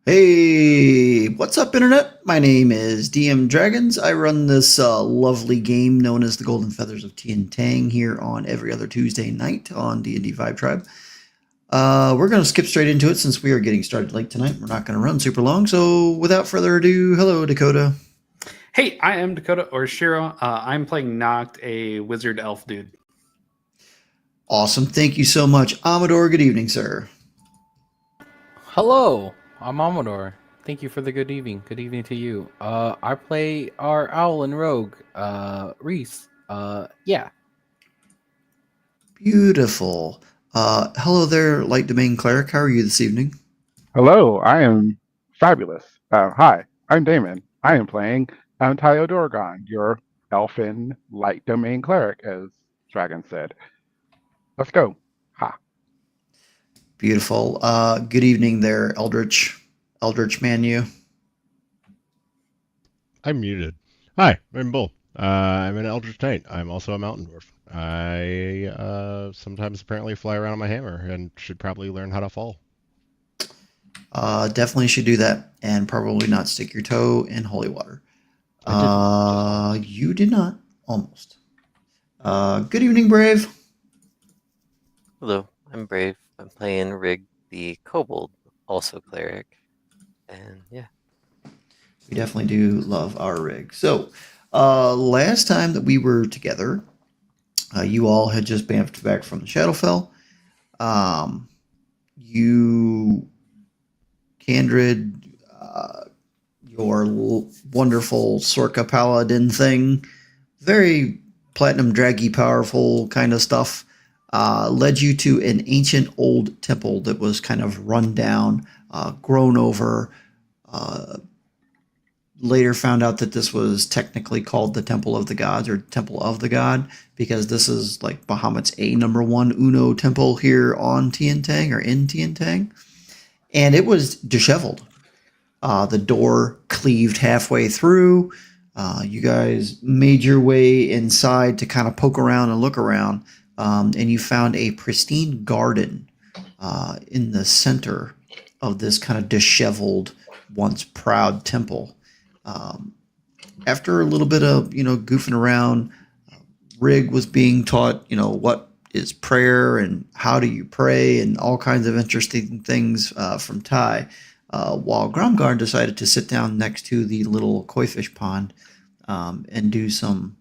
Hey, what's up, Internet? My name is DM Dragons. I run this lovely game known as the Golden Feathers of Tien Tang here on every other Tuesday night on D&D Vibe Tribe. We're going to skip straight into it since we are getting started late tonight. We're not going to run super long, so without further ado, hello, Dakota. Hey, I am Dakota or Shiro. I'm playing Noct, a wizard elf dude. Awesome, thank you so much. Amador, good evening, sir. Hello, I'm Amador. Thank you for the good evening. Good evening to you. I play our owl and rogue, Reese. Yeah. Beautiful. Hello there, Light Domain Cleric. How are you this evening? Hello, I am fabulous. Hi, I'm Damon. I am playing Tayo Dorgon, your elfin light domain cleric, as Dragon said. Let's go. Ha. Beautiful. Good evening there, Eldritch Manu. I'm muted. Hi, I'm Bull. I'm an Eldritch Knight. I'm also a Mountain Dwarf. I sometimes apparently fly around on my hammer and should probably learn how to fall. Definitely should do that, and probably not stick your toe in holy water. You did not. Almost. Good evening, Brave. Hello, I'm Brave. I'm playing Rig the Kobold, also cleric. And yeah. We definitely do love our rig. So, last time that we were together, you all had just bamfed back from the Shadowfell. You, Candrid, your wonderful Sorka Paladin thing, very platinum draggy powerful kind of stuff, led you to an ancient old temple that was kind of run down, grown over. Later found out that this was technically called the Temple of the Gods or Temple of the God because this is like Bahamut's #1 Uno temple here on Tien Tang or in Tien Tang. And it was disheveled. The door cleaved halfway through. You guys made your way inside to kind of poke around and look around, and you found a pristine garden in the center of this kind of disheveled, once proud temple. After a little bit of goofing around, Rig was being taught what is prayer and how do you pray and all kinds of interesting things from Ty. While Gromgar decided to sit down next to the little koi fish pond and do some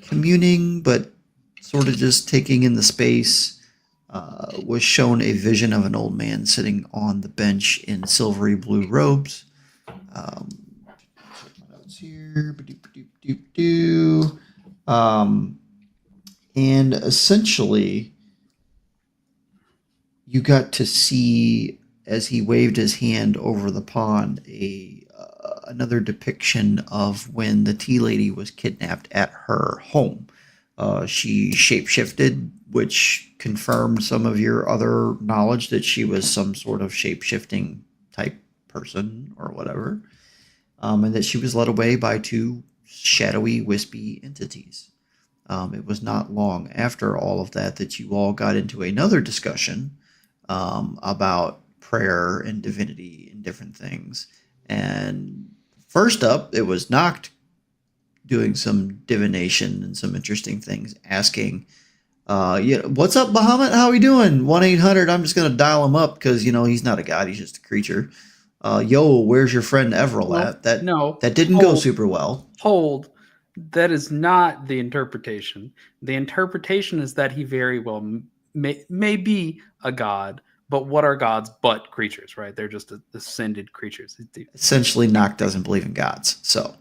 communing, but sort of just taking in the space, was shown a vision of an old man sitting on the bench in silvery blue robes. Check my notes here. And essentially, you got to see as he waved his hand over the pond another depiction of when the tea lady was kidnapped at her home. She shapeshifted, which confirmed some of your other knowledge that she was some sort of shapeshifting type person or whatever, and that she was led away by two shadowy, wispy entities. It was not long after all of that you all got into another discussion about prayer and divinity and different things. And first up, it was Noct doing some divination and some interesting things, asking, what's up, Bahamut? How are we doing? 1-800. I'm just going to dial him up because, he's not a god. He's just a creature. Yo, where's your friend Everil at? That didn't go super well. Hold. That is not the interpretation. The interpretation is that he very well may be a god, but what are gods but creatures, right? They're just ascended creatures. Essentially, Noct doesn't believe in gods. So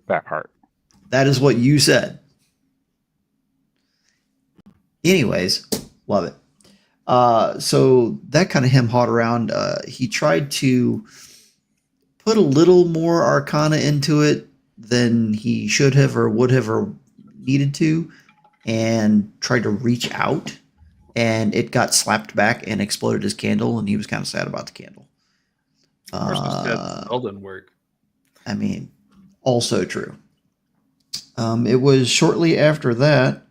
That part. that is what you said. Anyways, love it. So that kind of him-hawed around. He tried to put a little more arcana into it than he should have or would have or needed to, and tried to reach out, and it got slapped back and exploded his candle, and he was kind of sad about the candle. Of course, the spell didn't work. I mean, also true. It was shortly after that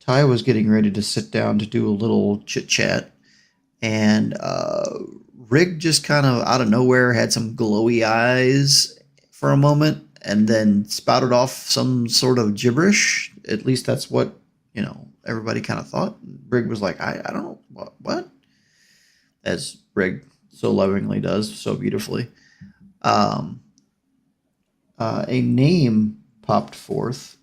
Ty was getting ready to sit down to do a little chit chat and Rig just kind of out of nowhere had some glowy eyes for a moment, and then spouted off some sort of gibberish. At least that's what everybody kind of thought. Rig was like, I don't know what, as Rig so lovingly does, so beautifully. A name popped forth.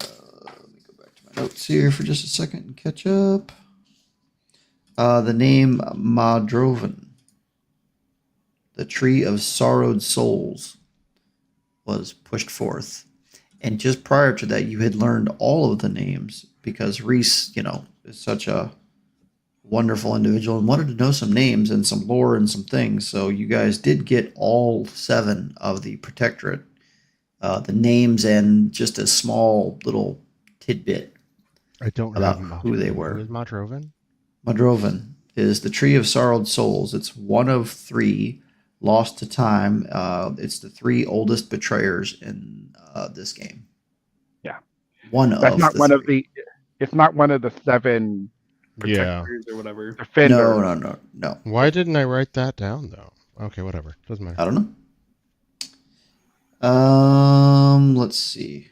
Let me go back to my notes here for just a second and catch up. The name Madroven, the tree of sorrowed souls, was pushed forth. And just prior to that, you had learned all of the names because Reese, is such a wonderful individual and wanted to know some names and some lore and some things. So you guys did get all 7 of the Protectorate, the names and just a small little tidbit I don't about have who they were. Who is Madroven? Madroven is the tree of sorrowed souls. It's one of 3 lost to time. It's the 3 oldest betrayers in this game. Yeah. That's not one of the. It's not one of the 7 Yeah. Protectors or whatever. defenders. No. Why didn't I write that down though? Okay, whatever. Doesn't matter. I don't know. Let's see.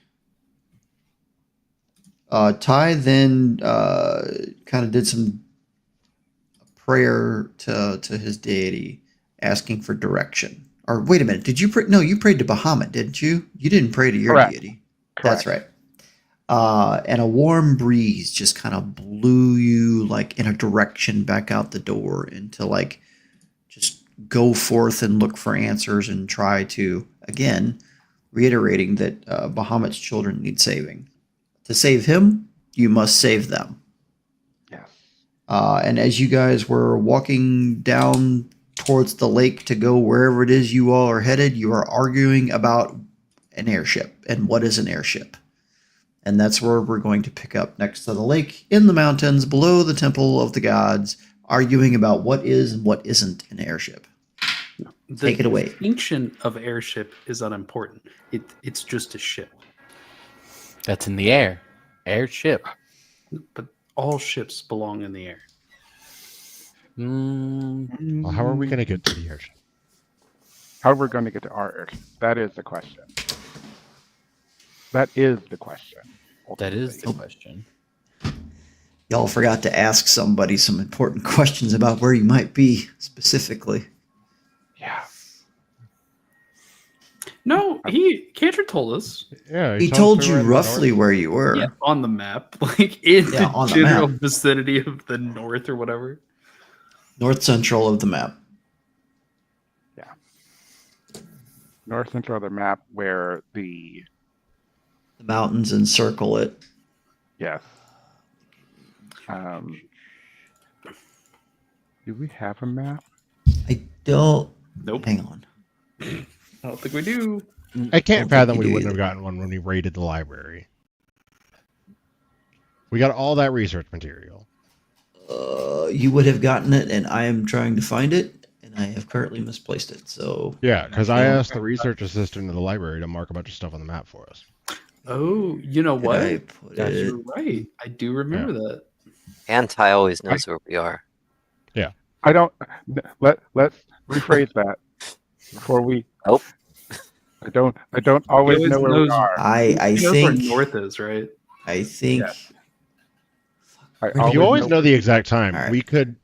Ty then kind of did some prayer to his deity, asking for direction. Or wait a minute, did you pray? No, you prayed to Bahamut, didn't you? You didn't pray to your Correct. deity. That's right. And a warm breeze just kind of blew you like in a direction back out the door into like just go forth and look for answers and try to, again, reiterating that Bahamut's children need saving. To save him, you must save them. Yes. And as you guys were walking down towards the lake to go wherever it is you all are headed, you are arguing about an airship and what is an airship. And that's where we're going to pick up next to the lake in the mountains below the Temple of the Gods, arguing about what is and what isn't an airship. Take it away. The distinction of airship is unimportant. It's just a ship. That's in the air. Airship. But all ships belong in the air. Well, how are we going to get to the airship? How are we going to get to our airship? That is the question. That is the question. That is the ultimately. question. Y'all forgot to ask somebody some important questions about where you might be specifically. Yeah. No, Cantor told us. Yeah, He us told we're you right in the roughly north. where you were. Yeah, on the map, like in Yeah, on the the general map. vicinity of the north or whatever. North central of the map. North central of the map where The mountains encircle it. yes. Do we have a map? I don't. Nope, Hang on. I don't think we do. I can't think fathom we we do wouldn't have either. gotten one when we raided the library. We got all that research material. You would have gotten it, and I am trying to find it, and I have currently misplaced it. So Yeah, because I Yeah. asked the research assistant in the library to mark a bunch of stuff on the map for us. Oh, you know did what? I put Yeah, it? you're right. I do remember that. And Ty always knows where we are. I don't. Let's rephrase that before we. Nope. I don't always always know where we knows- are. I He knows think. where north is, right? I think. Yeah. I Where If you always know- know the exact time, All right.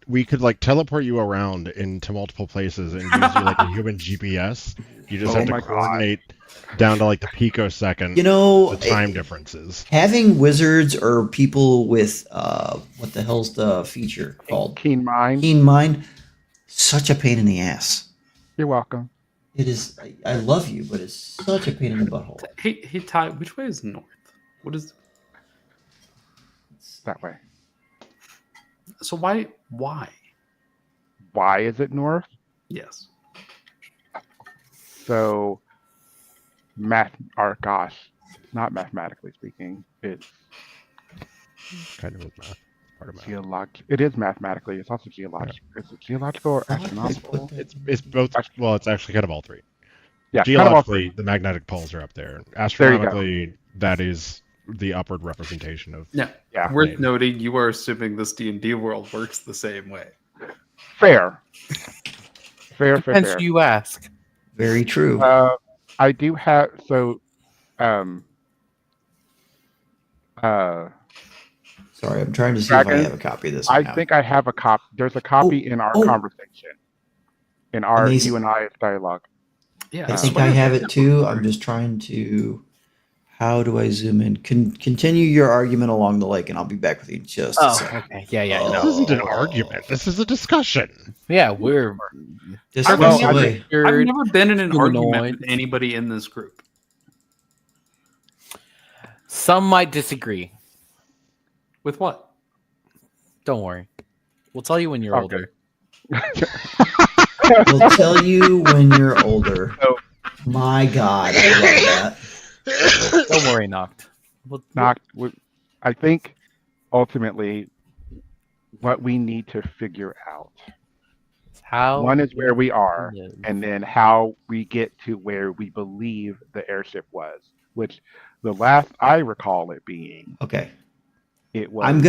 we could like teleport you around into multiple places and use you like a human GPS. You just Oh have to my God. coordinate down to like the picosecond You know, the time differences. having wizards or people with what the hell's the feature called? Keen mind. Keen mind. Such a pain in the ass. You're welcome. It is. I love you, but it's such a pain in the butthole. Hey, Ty, which way is north? What is That way. so? Why? Why is it north? Yes. So, not mathematically speaking, it's Kind of is math. Part of math. It is mathematically. It's also geological. Is it geological or I like astronomical? this. It's both. Well, it's actually kind of all three. Yeah, kind of all Geologically, the magnetic poles are up there. There you go. Astronomically, that is the upward representation of. Yeah. Yeah. Worth noting, you are assuming this D&D world works the same way. Fair. Fair. Depends who you ask. Very true. I do have um uh Sorry, I'm trying to see if I Dragon, have a copy of this. I now. think I have a copy. There's a copy in our oh. conversation. In our Amazing. you and I dialogue. Yeah, I think I have it too. I'm just trying to. How do I zoom in? Continue your argument along the lake, and I'll be back with you in just a second. Okay. Yeah. Oh. No. This isn't an argument. This is a discussion. Yeah, we're Just I've this never- way. I've never been in an argument humanoid. with anybody in this group. Some might disagree. With what? Don't worry. We'll tell you when you're Okay. older. We'll tell you when you're older. So- My God, I love that. Don't worry, Noct. I think ultimately what we need to figure out. How One is where we are, live. and then how we get to where we believe the airship was, which the last I recall it being, Okay, it was. I'm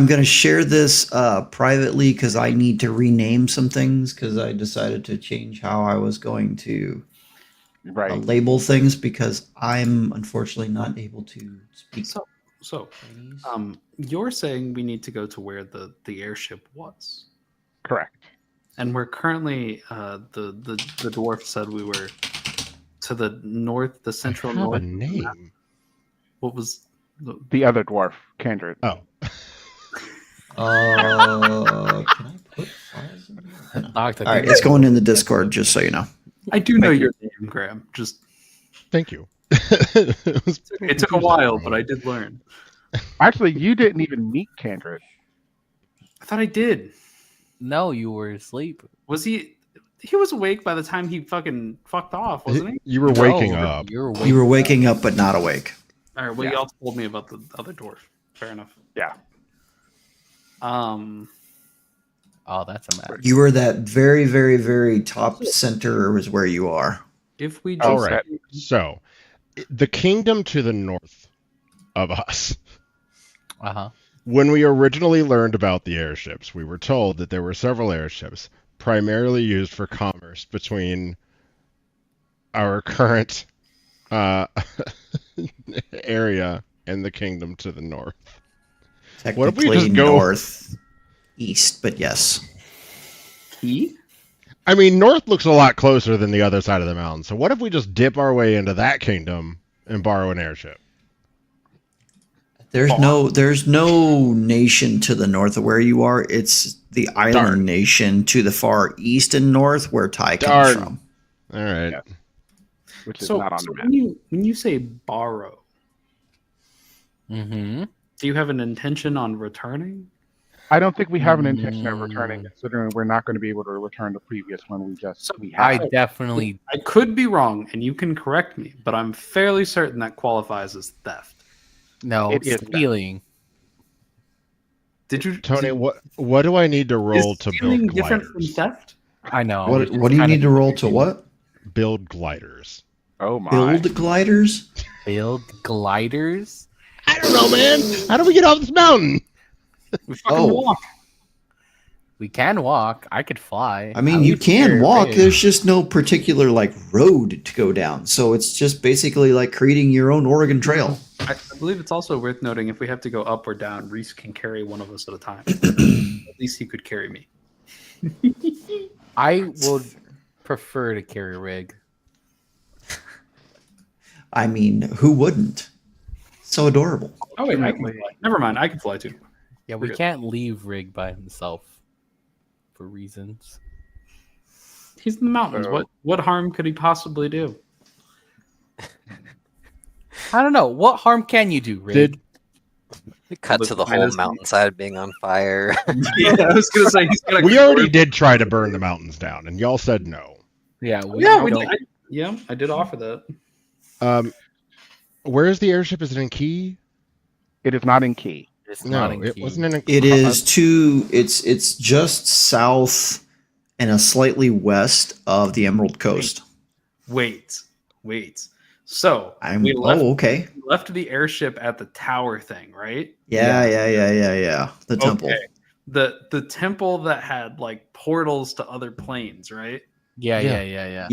gonna share this privately because I need to rename some things because I decided to change how I was going to right. label things because I'm unfortunately not able to speak. So, Chinese. you're saying we need to go to where the airship was, Correct. and we're currently the dwarf said we were to the north, the central I have north. a name. What was The other dwarf, Kendrick. Oh, Can I put files in here? No. Noct, I All think right, it's going in the Discord just so you know. I do know your name, Graham. Just thank you. It it took a while, but I did learn. Actually, you didn't even meet Kendrick. I thought I did. No, you were asleep. Was he? He was awake by the time he fucking fucked off, wasn't he? You were No, waking up. You were You were waking up but not awake. All right. Well, Yeah. y'all told me about the other dwarf. Fair enough. Yeah. Oh, that's a mess. You were that very, very, very top center is where you are. If we just Oh, All right. So, the kingdom to the north of us. Uh-huh. When we originally learned about the airships, we were told that there were several airships primarily used for commerce between our current area and the kingdom to the north. What if we Technically just go- north east, but yes. he? I mean, north looks a lot closer than the other side of the mountain. So what if we just dip our way into that kingdom and borrow an airship? There's no nation to the north of where you are. It's the island Darn. nation to the far east and north where Ty comes Darn. from. All right. Yeah. Which is So, not on the map. when you say borrow, Mm-hmm. do you have an intention on returning? I don't think we have an intention of returning, considering we're not going to be able to return the previous one we I had. definitely I could be wrong, and you can correct me, but I'm fairly certain that qualifies as theft. no It is stealing. Did you, Tony, what do I need to roll is to stealing build different from gliders? theft? I know. What it's do you kinda need to roll to what? Build gliders. Oh my! Build gliders? build gliders? I don't know, man. How do we get off this mountain? We fucking Oh. walk. We can walk. I could fly. I mean, At you least can you're walk. big. There's just no particular like road to go down. So it's just basically like creating your own Oregon Trail. I believe it's also worth noting if we have to go up or down, Reese can carry one of us at a time. At least he could carry me. I would prefer to carry rig. I mean, who wouldn't? So adorable. Oh wait, I can Ultimately- fly. Never mind, I can fly too. Yeah, We're we good. can't leave rig by himself for reasons. He's in the mountains. So- What harm could he possibly do? I don't know. What harm can you do, rig? Did We cut Look to the behind whole us. mountainside being on fire. Yeah, I was gonna say he's gonna. we already did try to burn the mountains down, and y'all said no. Yeah, Yeah, we don't- did. I did offer that. Where is the airship? Is it in Key? It is not in Key. It's No, not in it key. wasn't in. It is it's just south and a slightly west of the Emerald Coast. Wait. So I'm we left okay. left the airship at the tower thing, right? Yeah. The temple. Okay. The temple that had like portals to other planes, right? Yeah.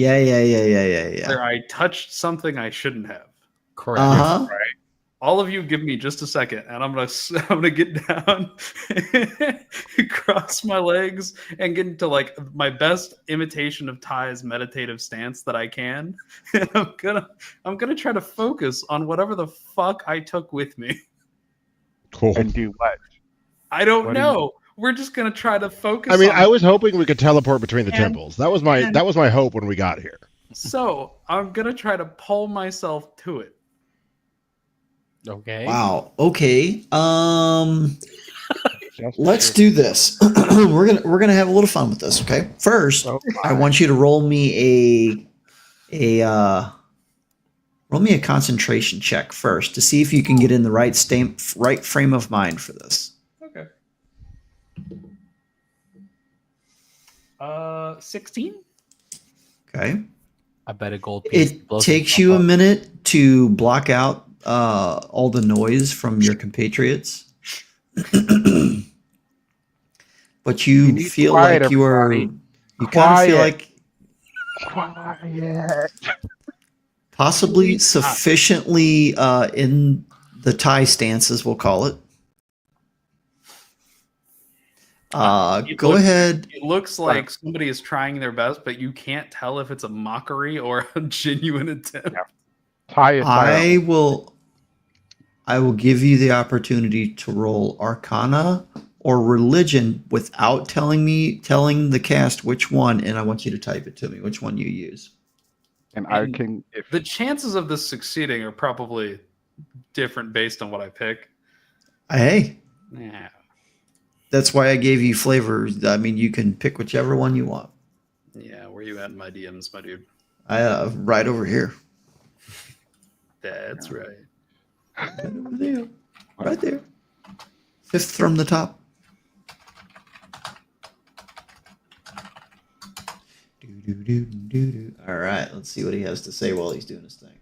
Where I touched something I shouldn't have. Correct. Uh huh. All of you give me just a second, and I'm gonna get down, cross my legs, and get into like my best imitation of Ty's meditative stance that I can. And I'm gonna try to focus on whatever the fuck I took with me. Cool. And do what? I don't What do you- know. We're just gonna try to focus. I mean, on I was hoping we could teleport between the And- temples. That was my hope when we got here. So I'm gonna try to pull myself to it. Okay. Wow. Okay. Just Let's do this. we're gonna have a little fun with this. Okay. First, Oh, I want you to roll me a concentration check first to see if you can get in the right frame of mind for this. Okay. 16. Okay. I bet a gold piece. It blows takes itself you a up. minute to block out all the noise from your compatriots. But you need feel quiet, like you are. everybody. You kind of feel Quiet. like quiet. possibly sufficiently in the Thai stances, we'll call it. It Go looks- ahead. It looks like somebody is trying their best, but you can't tell if it's a mockery or a genuine attempt. Tie it. I will give you the opportunity to roll Arcana or Religion without telling the cast which one, and I want you to type it to me which one you use. And I And can. If The chances of this succeeding are probably different based on what I pick. Hey, Yeah. that's why I gave you flavors. I mean, you can pick whichever one you want. Yeah, where you at in my DMs, my dude? Right over here. That's right. Right over there. Right there. Fifth from the top. All right, let's see what he has to say while he's doing his thing.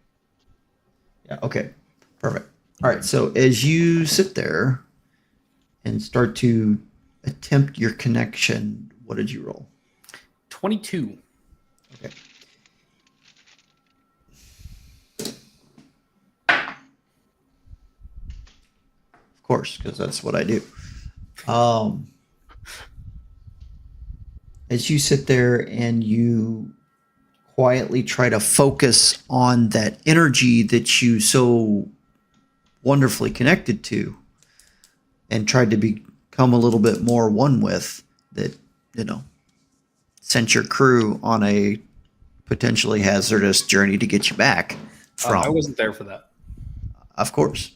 Yeah, okay. Perfect. All right, so as you sit there and start to attempt your connection, what did you roll? 22. Okay. Of course, because that's what I do. As you sit there and you quietly try to focus on that energy that you so wonderfully connected to and tried to become a little bit more one with, that, sent your crew on a potentially hazardous journey to get you back from. I wasn't there for that. Of course.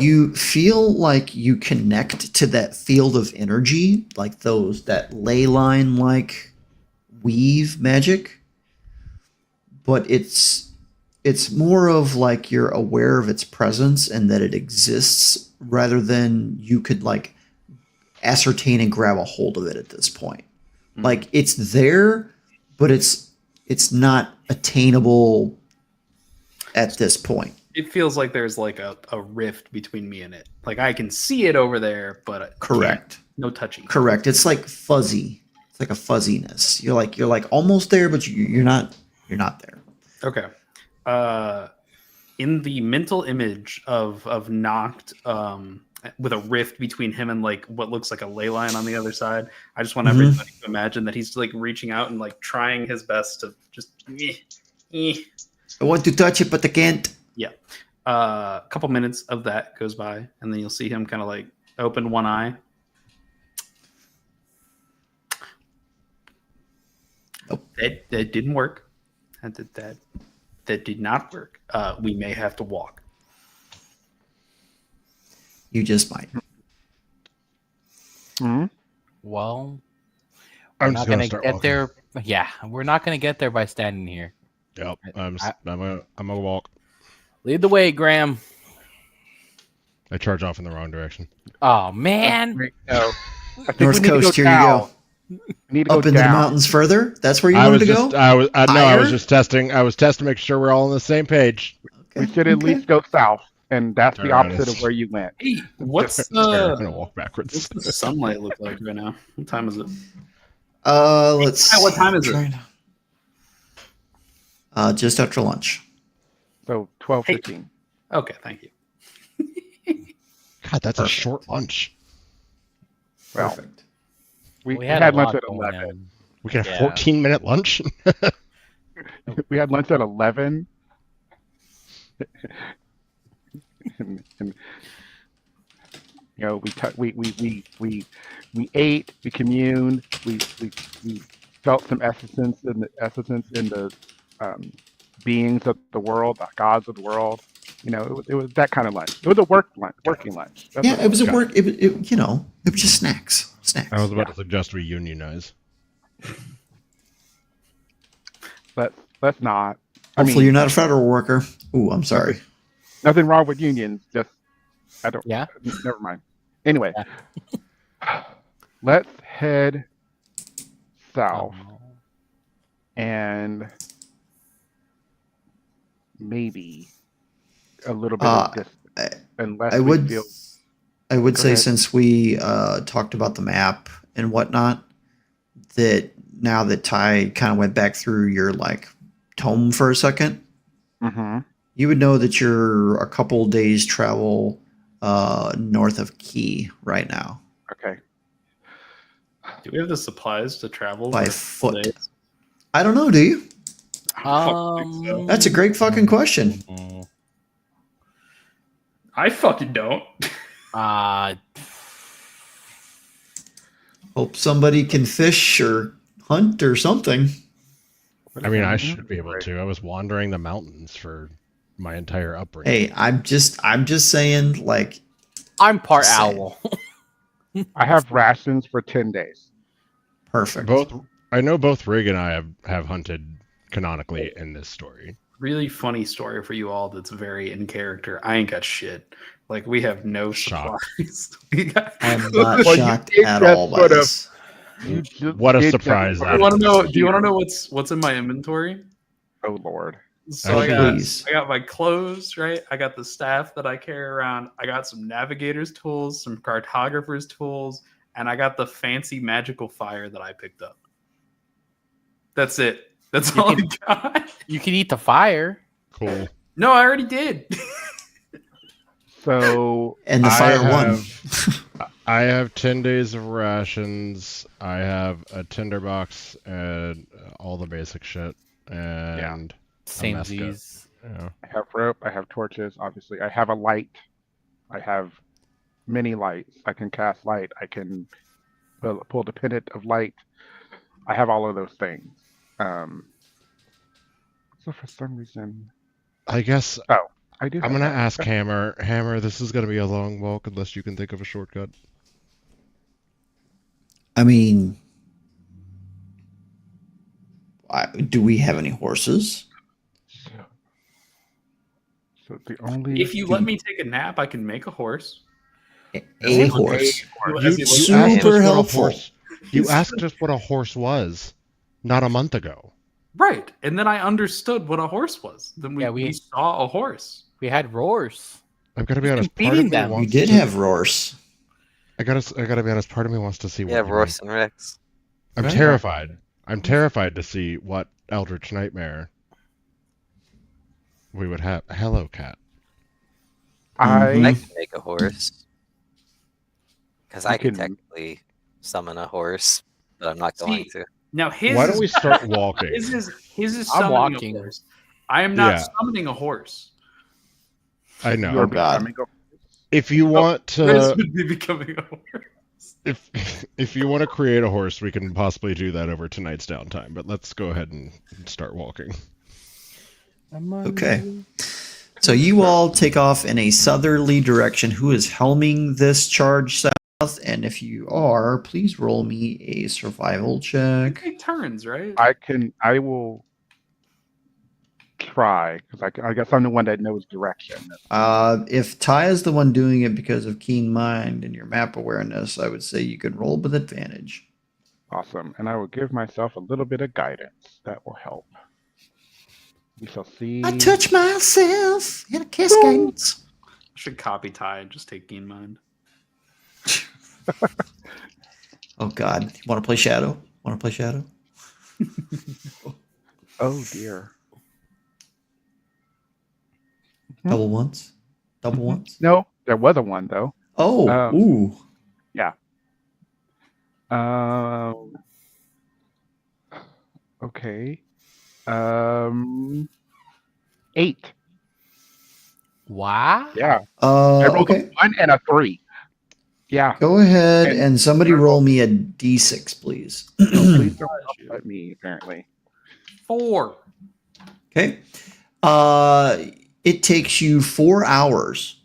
You feel like you connect to that field of energy, like that ley line like weave magic. But it's more of like you're aware of its presence and that it exists rather than you could like ascertain and grab a hold of it at this point. Like it's there, but it's not attainable at this point. It feels like there's like a rift between me and it. Like I can see it over there, but I Correct. can't. No touching. Correct. It's like fuzzy. It's like a fuzziness. You're like almost there, but you're not there. Okay. In the mental image of Noct, with a rift between him and like what looks like a ley line on the other side, I just want everybody to imagine that he's like reaching out and like trying his best to just. I want to touch it, but I can't. Yeah. A couple minutes of that goes by, and then you'll see him kind of like open one eye. Nope. That didn't work. That did not work. We may have to walk. You just might. Mhm. Well, we're I'm not just gonna gonna start get walking. there. Yeah, we're not gonna get there by standing here. Yep. I'm gonna walk. Lead the way, Graham. I charge off in the wrong direction. Oh man. No. I think North we need to Coast, here you down. go. We need to go Up into the down. mountains further? That's where you I wanted was to just go? I was Higher? just testing. I was testing to make sure we're all on the same page. We should at least go south, and that's the Alright, opposite of it's- where you went. Hey, what's Sorry, I'm the gonna walk backwards. what's the sunlight look like right now? What time is it? Let's What see. time is it? Trying to- just after lunch. So 12:15. Okay, thank you. God, that's a Perfect. short lunch. Well, Perfect. we We had a lunch lot at going 11. on. We get a Yeah. 14-minute lunch. We had lunch at 11. and we ate, we communed, we felt some essence in the beings of the world, the gods of the world. It was that kind of lunch. It was a working lunch. That's Yeah, what it was a got work. It was just snacks. Snacks. I was about to suggest we unionize. Let's not. Hopefully, you're not a federal worker. Ooh, I'm sorry. Nothing wrong with unions. Just I don't. Yeah. Never mind. Anyway, let's head south and maybe a little bit of distance, unless I we would. feel. I would Go say ahead. since we talked about the map and whatnot, that now that Ty kind of went back through your tome for a second, Mhm. you would know that you're a couple days travel north of Key right now Okay. Do we have the supplies to travel by for foot. days? I don't know. Do you? I fucking think so. That's a great fucking question. Mm, I fucking don't. Hope somebody can fish or hunt or something. I mean, I should be able to. I was wandering the mountains for my entire upbringing. Hey, I'm just saying, I'm part Just saying. owl. I have rations for 10 days. perfect. I know both Rig and I have hunted canonically in this story. Really funny story for you all that's very in character. I ain't got shit. We have no Shocked. supplies. We got- I'm not Well, you shocked did at just all by sort of- this. You just What a did surprise just- that do you want to know? is. Do you want to know what's in my inventory? Oh Lord. So I got, Please. I got my clothes, right? I got the staff that I carry around. I got some navigator's tools, some cartographer's tools, and I got the fancy magical fire that I picked up. That's it. That's You all can- I got. You can eat the fire. Cool. No, I already did. So And the I fire won. I have 10 days of rations. I have a tinderbox and all the basic shit. And Same messed up. Z's. yeah. I have rope. I have torches. Obviously, I have a light. I have many lights. I can cast light. I can pull the pendant of light. I have all of those things. So for some reason, I guess I do. I'm have gonna that. ask Hammer. Hammer, this is gonna be a long walk unless you can think of a shortcut. I mean, do we have any horses? So the only If you let me take a nap, I can make a horse. A horse. As you look- Super asked us what a helpful. horse- You asked us what a horse was not a month ago. Right. And then I understood what a horse was. Then we, Yeah, we saw a horse. We had roars. I've got to be Who's honest. Part of competing me them? We wants did to- have roars. I gotta be honest. Part of me wants to see. Yeah, what you Royce and Rex. I'm Yeah. terrified. I'm terrified to see what Eldritch Nightmare we would have. Hello, cat. I Mhm. I can make a horse. Because I You can can- technically summon a horse, but I'm not going See, to. Now his Why don't we start walking? his is I'm summoning walking. a horse. I am not Yeah. summoning a horse. I you know. are Oh, God. becoming a- If you want Chris to, would be becoming a horse. if you want to create a horse, we can possibly do that over tonight's downtime. But let's go ahead and start walking. Okay. So you all take off in a southerly direction. Who is helming this charge south? And if you are, please roll me a survival We check. take turns, right? I will try because I guess I'm the one that knows direction. If Ty is the one doing it because of keen mind and your map awareness, I would say you can roll with advantage. Awesome, and I will give myself a little bit of guidance. That will help. We shall see. I touch myself in a cascades. I should copy Ty and just take Keen Mind. Oh God, you want to play Shadow? Want to play Shadow? Oh dear. Double once. Double once. No, there was a one though. Oh, ooh. Okay. 8. Wow. Yeah. I rolled Okay. a 1 and a 3. Yeah. Go ahead And- and somebody roll me a d6, please. Please don't at me, apparently. 4. Okay. It takes you 4 hours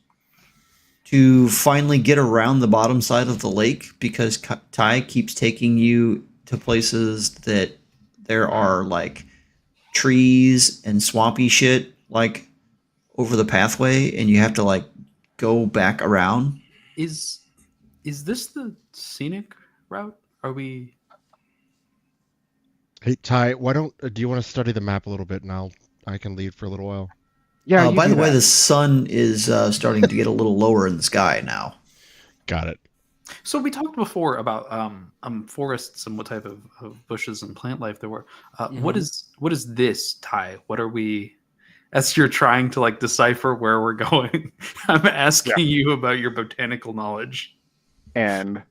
to finally get around the bottom side of the lake because Ty keeps taking you to places that there are like trees and swampy shit like over the pathway, and you have to like go back around. Is this the scenic route? Are we? Hey Ty, why don't do you want to study the map a little bit, and I can lead for a little while. Yeah. you By do the way, that. the sun is starting to get a little lower in the sky now. Got it. So we talked before about forests and what type of bushes and plant life there were. What is this, Ty? What are we? As you're trying to like decipher where we're going, I'm asking you about your botanical knowledge. And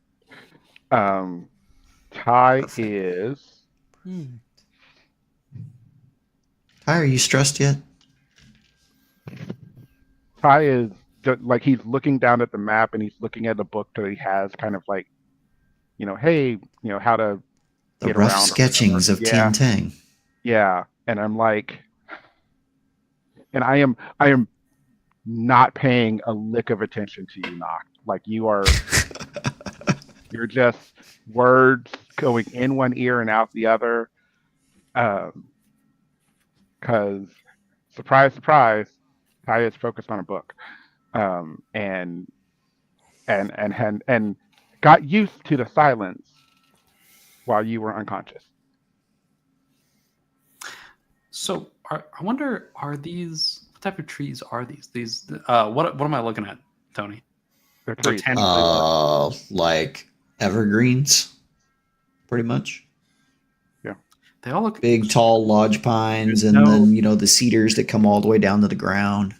Ty is. Ty, are you stressed yet? Ty is just, like he's looking down at the map and he's looking at the book that he has, kind of like, hey, how to The get rough around or sketchings whatever. of Yeah. Tian Tang. Yeah, and I'm like, and I am not paying a lick of attention to you, Noct. Like you're just words going in one ear and out the other. Because surprise, surprise, Ty is focused on a book, and got used to the silence while you were unconscious. So I wonder, are these what type of trees are these? What am I looking at, Tony? They're trees. Like evergreens, pretty much. They all look Big, tall lodge pines, There's and no- then the cedars that come all the way down to the ground.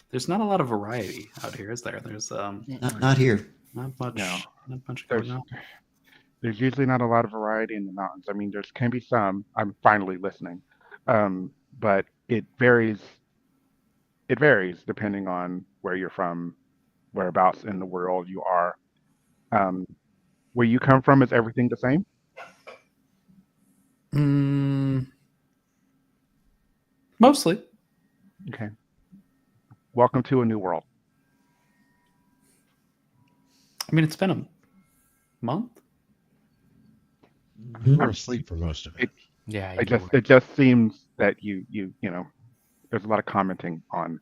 There's not a lot of variety out here, is there? There's Not here. not much. No. Not much There's, going on. there's usually not a lot of variety in the mountains. I mean, there can be some. I'm finally listening, but it varies. It varies depending on where you're from, whereabouts in the world you are. Where you come from, is everything the same? Mostly. Okay. Welcome to a new world. I mean, it's been a month. We were asleep for most of it. Yeah. It just seems that you there's a lot of commenting on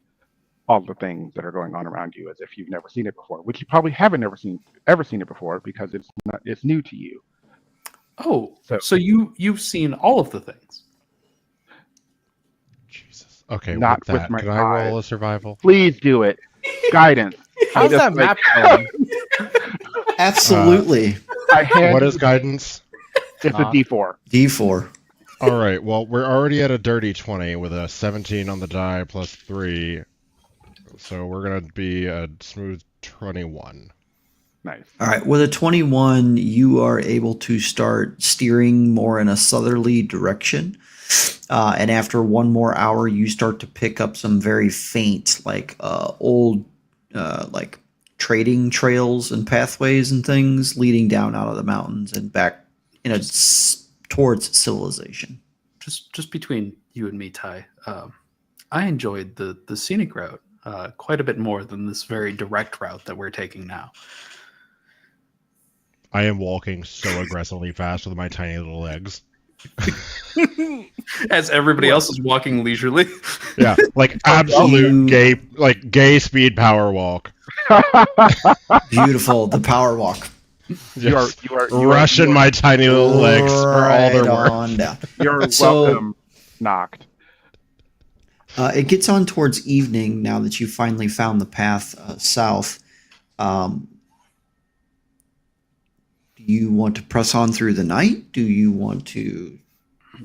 all the things that are going on around you as if you've never seen it before, which you probably haven't ever seen it before because it's new to you. Oh, So- so you've seen all of the things. Jesus. Okay, Not with with that, my can I roll eyes. a survival? Please do it. Guidance. How's Just that like- map going? Absolutely. I hand What is guidance? it's a D4. D4. All right. Well, we're already at a dirty 20 with a 17 on the die plus 3. So we're going to be a smooth 21. Nice. All right. With a 21, you are able to start steering more in a southerly direction. And after one more hour, you start to pick up some very faint, like old, like trading trails and pathways and things leading down out of the mountains and back, towards civilization. Just between you and me, Ty. I enjoyed the scenic route quite a bit more than this very direct route that we're taking now. I am walking so aggressively fast with my tiny little legs. As everybody else is walking leisurely. Yeah, like You- absolute gay speed power walk. Beautiful. The power walk. You are Just rushing my tiny little legs for all they're Right worth. on down. You're So- welcome, Knocked. It gets on towards evening now that you finally found the path south. Um, do you want to press on through the night? Do you want to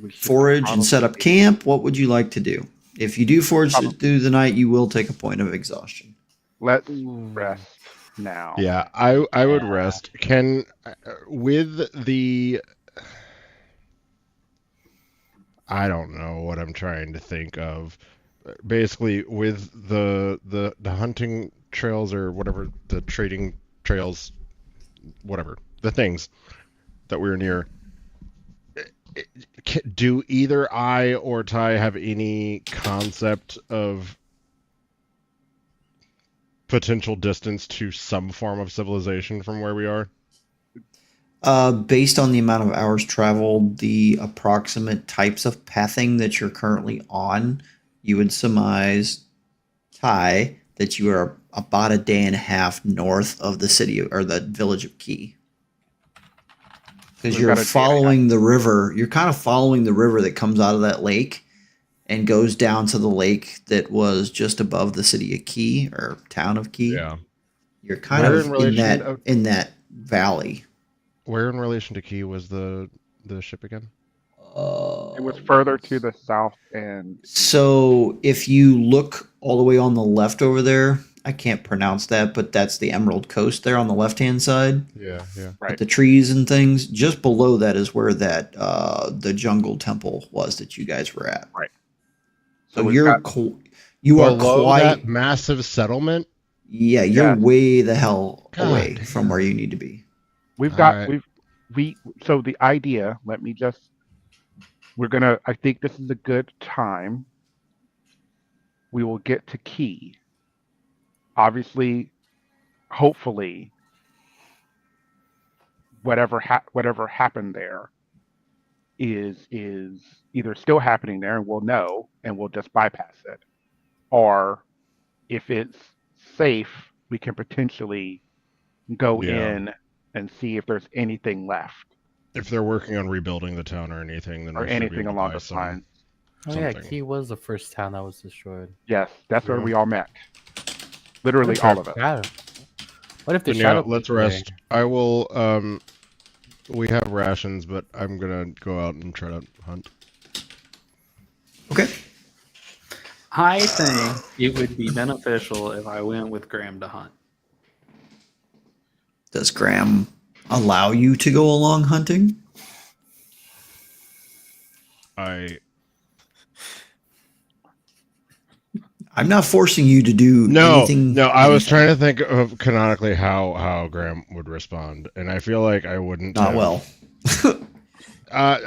We should forage and set up probably- camp? What would you like to do? If you do forage Probably- through the night, you will take a point of exhaustion. Let's rest now. Yeah, I would rest. Can with the I don't know what I'm trying to think of. Basically, with the hunting trails or whatever, the trading trails, whatever, the things that we were near. Do either I or Ty have any concept of potential distance to some form of civilization from where we are? Based on the amount of hours traveled, the approximate types of pathing that you're currently on, you would surmise, Ty, that you are about a day and a half north of the city or the village of Key. Because We've you're got a day and a following the river. You're kind of following the river that comes out of that lake and goes down to the lake that was just above the city of Key or town of Key. Yeah. You're kind Where of in relation in that valley. Where in relation to Key was the ship again? It was further to the south and So if you look all the way on the left over there, I can't pronounce that, but that's the Emerald Coast there on the left-hand side. Yeah, yeah. right. With the trees and things. Just below that is where that the jungle temple was that you guys were at. Right. So we've you're got- you are Below quite that massive settlement. yeah, you're Yeah. way the hell God away damn. from where you need to be. We've got Alright. so the idea, I think this is a good time. We will get to Key. Obviously, hopefully, whatever happened there is either still happening there and we'll know and we'll just bypass it. Or if it's safe, we can potentially go Yeah. in and see if there's anything left If they're working on rebuilding the town or anything, then or we should be anything able to along buy those some- lines. Oh yeah, something. Key was the first town that was destroyed. Yes, that's where Yeah. we all met. Literally Okay. all of us. Shadow. What if the Then, yeah, shadow? let's people there? rest. I will. We have rations, but I'm gonna go out and try to hunt. Okay. I think it would be beneficial if I went with Graham to hunt. Does Graham allow you to go along hunting? I'm not forcing you to do No, anything. no. I was anything. trying to think of canonically how Graham would respond, and I feel like I wouldn't. Not have- well.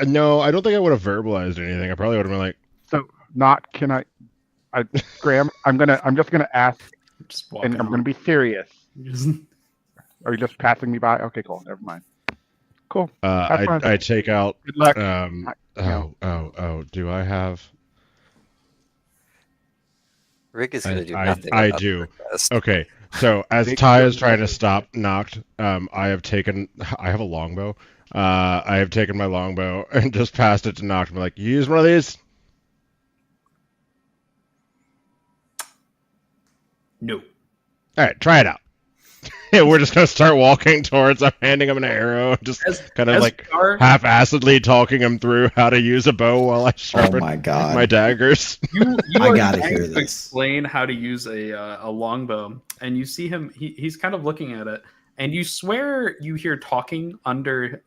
No, I don't think I would have verbalized anything. I probably would have been like, So Graham, I'm just gonna ask Just walk and I'm gonna be serious. Are you just passing me by? Okay, cool. Never mind. Cool. That's fine. I take out. Good luck. Oh. Do I have? Rick is going to do I nothing. about the do. request. Okay, so as Big Ty deal. is trying to stop Noct, I have a longbow. I have taken my longbow and just passed it to Noct. I'm like, you use one of these? No. All right, try it out. Yeah, we're just gonna start walking towards. I'm handing him an arrow, just kind of As like we are, half-assedly talking him through how to use a bow while I Oh sharpen my god. my daggers. you I are gotta trying hear to this. explain how to use a longbow, and you see him. He's kind of looking at it, and you swear you hear talking under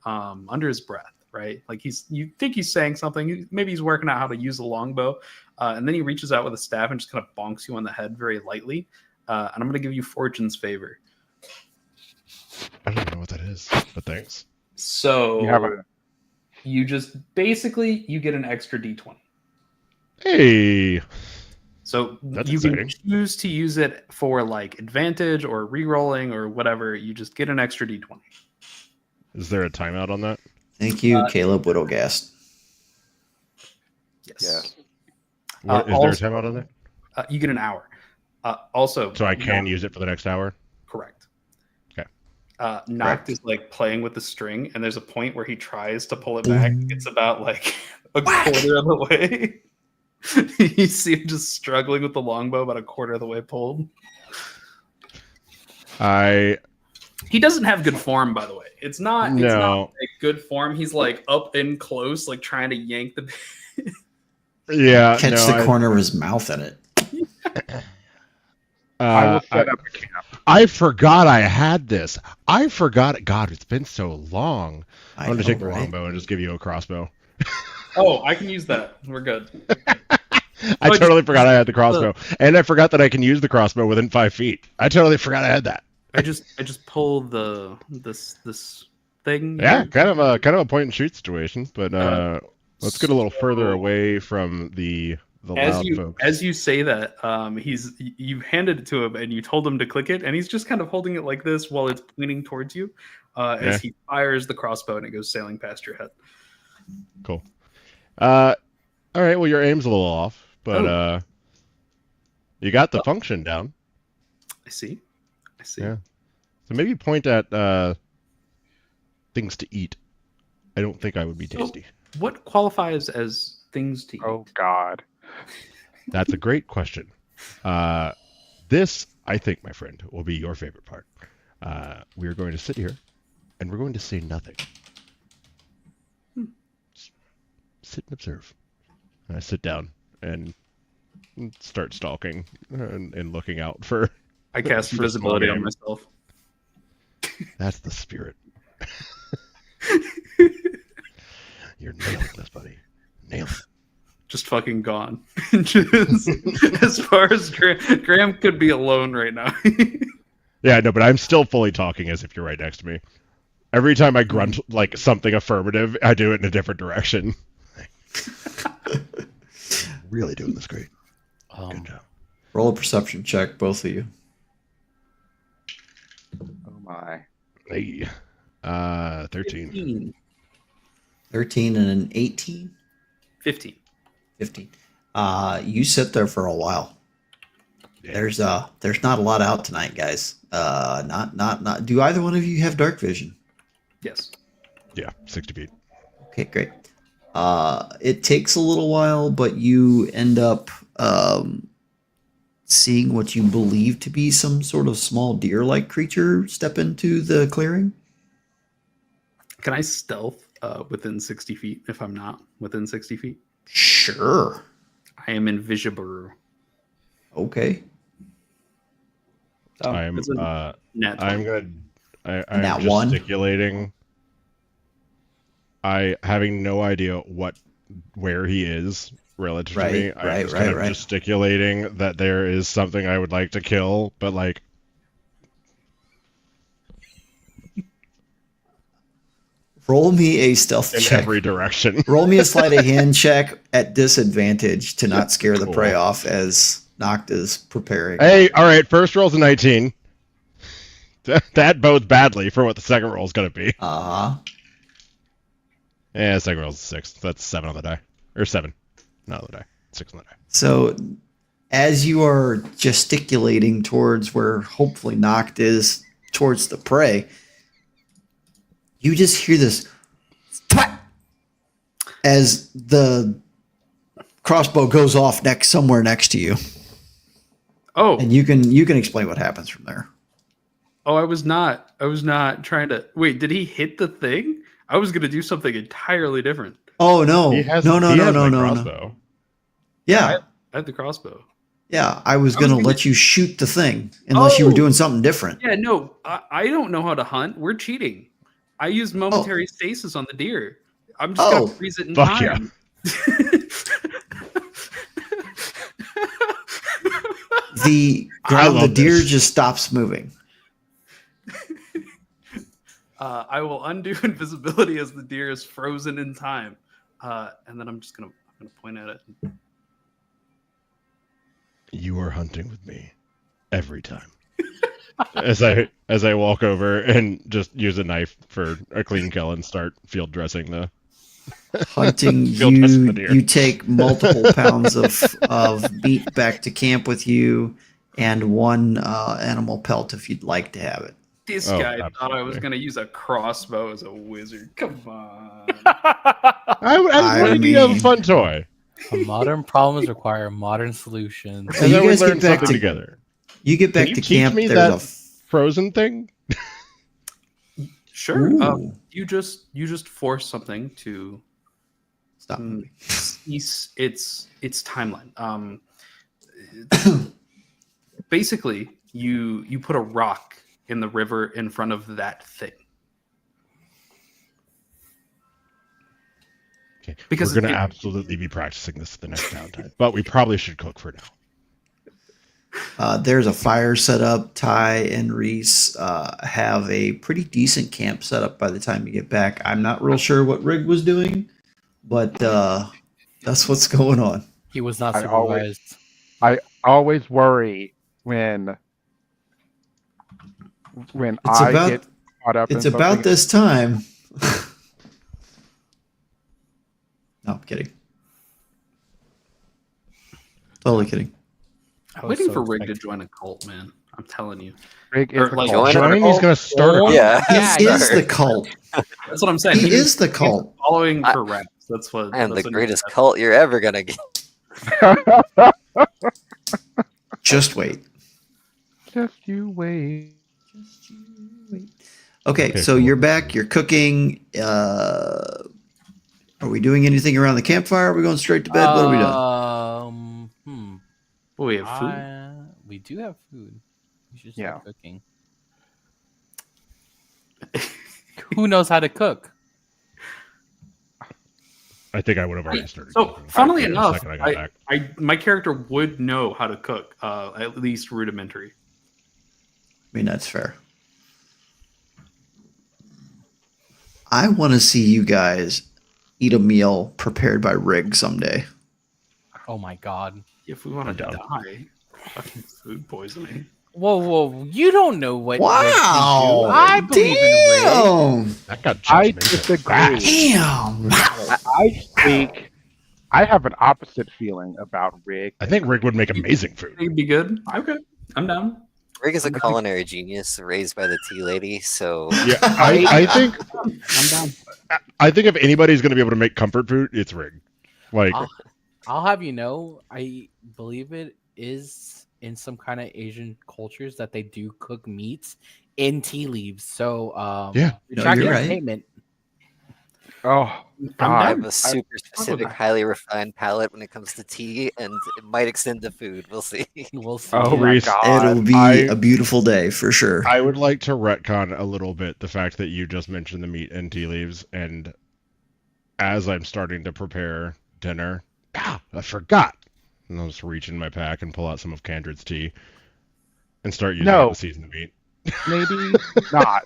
his breath, right? Like you think he's saying something. Maybe he's working out how to use a longbow, and then he reaches out with a staff and just kind of bonks you on the head very lightly. And I'm going to give you Fortune's favor. I don't know what that is, but thanks. So You have a you just basically you get an extra d20. Hey, So That's you can exciting. choose to use it for like advantage or re-rolling or whatever. You just get an extra d20. is there a timeout on that? Thank you, Caleb Widowgast. Yes. Yes. What, is also- there a timeout on that? You get an hour. Also, So I can use it for the next hour. correct. Okay. Noct Correct. is like playing with the string, and there's a point where he tries to pull it back. It's about like a quarter of the way. You see him just struggling with the longbow about a quarter of the way pulled. He doesn't have good form, by the way. It's not No. like good form. He's like up in close, like trying to yank the. Yeah. Catch no, the corner of his mouth in it. I will set up a camp. I forgot I had this. I forgot. God, it's been so long. I'm going to know, take the right? longbow and just give you a crossbow. Oh, I can use that. We're good. I totally forgot I had the crossbow. And I forgot that I can use the crossbow within 5 feet. I totally forgot I had that. I just pull this thing. Yeah, here. kind of a point and shoot situation. But let's get a little further away from the loud folks. As you say that, you handed it to him and you told him to click it, and he's just kind of holding it like this while it's pointing towards you, as he fires the crossbow and it goes sailing past your head. Cool. All right. Well, your aim's a little off, but you got the function down. I see. Yeah. So maybe point at things to eat. I don't think I would be tasty. What qualifies as things to eat? Oh God. That's a great question. This, I think, my friend, will be your favorite part. We are going to sit here, and we're going to say nothing. Sit and observe. And I sit down and start stalking and looking out for. I cast for invisibility small on game. myself. That's the spirit. You're nailing this, buddy. Nail it. Just fucking gone. Just, as far as Graham could be alone right now. Yeah, no, but I'm still fully talking as if you're right next to me. Every time I grunt like something affirmative, I do it in a different direction. Really doing this great. Good job. Roll a perception check, both of you. Oh my. Hey. 13. 13 and an 18? 15. 15. You sit there for a while. Yeah. There's not a lot out tonight, guys. Not. Do either one of you have dark vision? Yes. Yeah, 60 feet. Okay, great. It takes a little while, but you end up seeing what you believe to be some sort of small deer-like creature step into the clearing. Can I stealth within 60 feet if I'm not within 60 feet? Sure. I am invisible. Okay. I'm it's a net I'm 20. gonna I'm Nat one? gesticulating. I having no idea where he is relative to me. I'm just kind of gesticulating that there is something I would like to kill, but like Roll me a stealth in check. every direction. Roll me a sleight of hand check at disadvantage to not scare the Cool. prey off as Noct is preparing. Hey, all right, first roll's a 19. That bodes badly for what the second roll's gonna be. Uh-huh. Yeah, second roll's a 6. That's 7 on the die. Or 7. Not on the die. 6 on the die. So as you are gesticulating towards where hopefully Noct is towards the prey, you just hear this thwack as the crossbow goes off somewhere next to you. Oh, And you can explain what happens from there. I was not trying to. Wait, did he hit the thing? I was gonna do something entirely different. Oh no. He has No. my crossbow. Yeah. I have the crossbow. Yeah, I was I was gonna gonna- let you shoot the thing unless you were Oh. doing something different. Yeah, no, I don't know how to hunt. We're cheating. I used momentary stasis on the deer. I'm just Oh. gonna freeze it in Fuck yeah. time. The I love deer this. just stops moving. I will undo invisibility as the deer is frozen in time, and then I'm gonna point at it. You are hunting with me every time. as I walk over and just use a knife for a clean kill and start field dressing the Hunting Field dressing the deer. you take multiple pounds of meat back to camp with you and one animal pelt if you'd like to have it. This Oh, guy thought I was absolutely. gonna use a crossbow as a wizard. Come on. I I wanted you to have a mean- fun toy. Modern problems require modern solutions. So And you then we guys get learn back something to- together. You get back Can you to teach camp. me There's that Frozen thing? Sure. Ooh. You just force something to Stop. cease its timeline. Basically, you put a rock in the river in front of that thing. Okay. Because we're going it- to absolutely be practicing this the next downtime, but we probably should cook for now. There's a fire set up. Ty and Reese have a pretty decent camp set up by the time you get back. I'm not real sure what Rig was doing, but that's what's going on. He was not I always- supervised. I always worry when It's I about get caught up in it's about something. this time. No, I'm kidding. Totally kidding. I I'm was waiting so for Rig to expecting- join a cult, man. I'm telling you. Rig is or the like cult. join Join, he's going to start a Oh, Yeah. He is start. the cult. That's what I'm saying. He is the he's cult. following I- for raps. That's what I am that's the what greatest he- cult you're ever gonna get. Just wait. Just you wait. Okay, Okay, so cool. you're back. You're cooking. Are we doing anything around the campfire? Are we going straight to bed? What are we doing? Oh, we have food. We do have food. We should Yeah. start cooking. Who knows how to cook? I think I would have already started. So, cooking funnily the enough, second I got back. my character would know how to cook, at least rudimentary. I mean, that's fair. I want to see you guys eat a meal prepared by Rig someday. Oh my god. If we want to I'm die, fucking food poisoning. Whoa. You don't know what. Rick can do. Wow! I believe in Rick. Damn! That got I judgmental disagree. fast. Damn! I think I have an opposite feeling about Rig. I think Rick would make amazing food. Think it'd be good? Okay, I'm down. Rig is a culinary genius raised by the tea lady, so Yeah, I think I'm down. I think if anybody's going to be able to make comfort food, it's Rig. Like, I'll have you know, I believe it is in some kind of Asian cultures that they do cook meats in tea leaves. So, Yeah. No, track you're your right. statement. Oh, I'm God. I down. have a super specific, highly refined palate when it comes to tea, and it might extend to food. We'll see. We'll see. Oh my Reese, God. It'll be I- a beautiful day for sure. I would like to retcon a little bit the fact that you just mentioned the meat and tea leaves, and as I'm starting to prepare dinner, I forgot. And I'll just reach in my pack and pull out some of Candrid's tea and start using No. it to season the meat. maybe not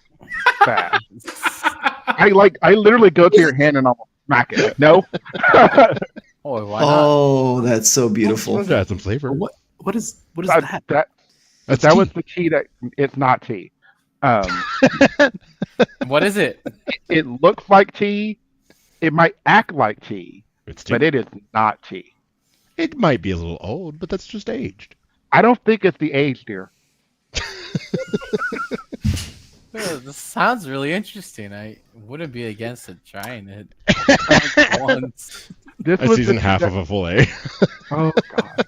that. I literally go to your hand and almost smack it. No. Oh, why not? Oh, that's so beautiful. Let's add some flavor. What is that, that? That's that tea. was the key that it's not tea. What is it? It looks like tea. It might act like tea, It's tea. but it is not tea. It might be a little old, but that's just aged. I don't think it's the age, dear. This sounds really interesting. I wouldn't be against it trying it once. This I was season the- half of a full A. Oh God,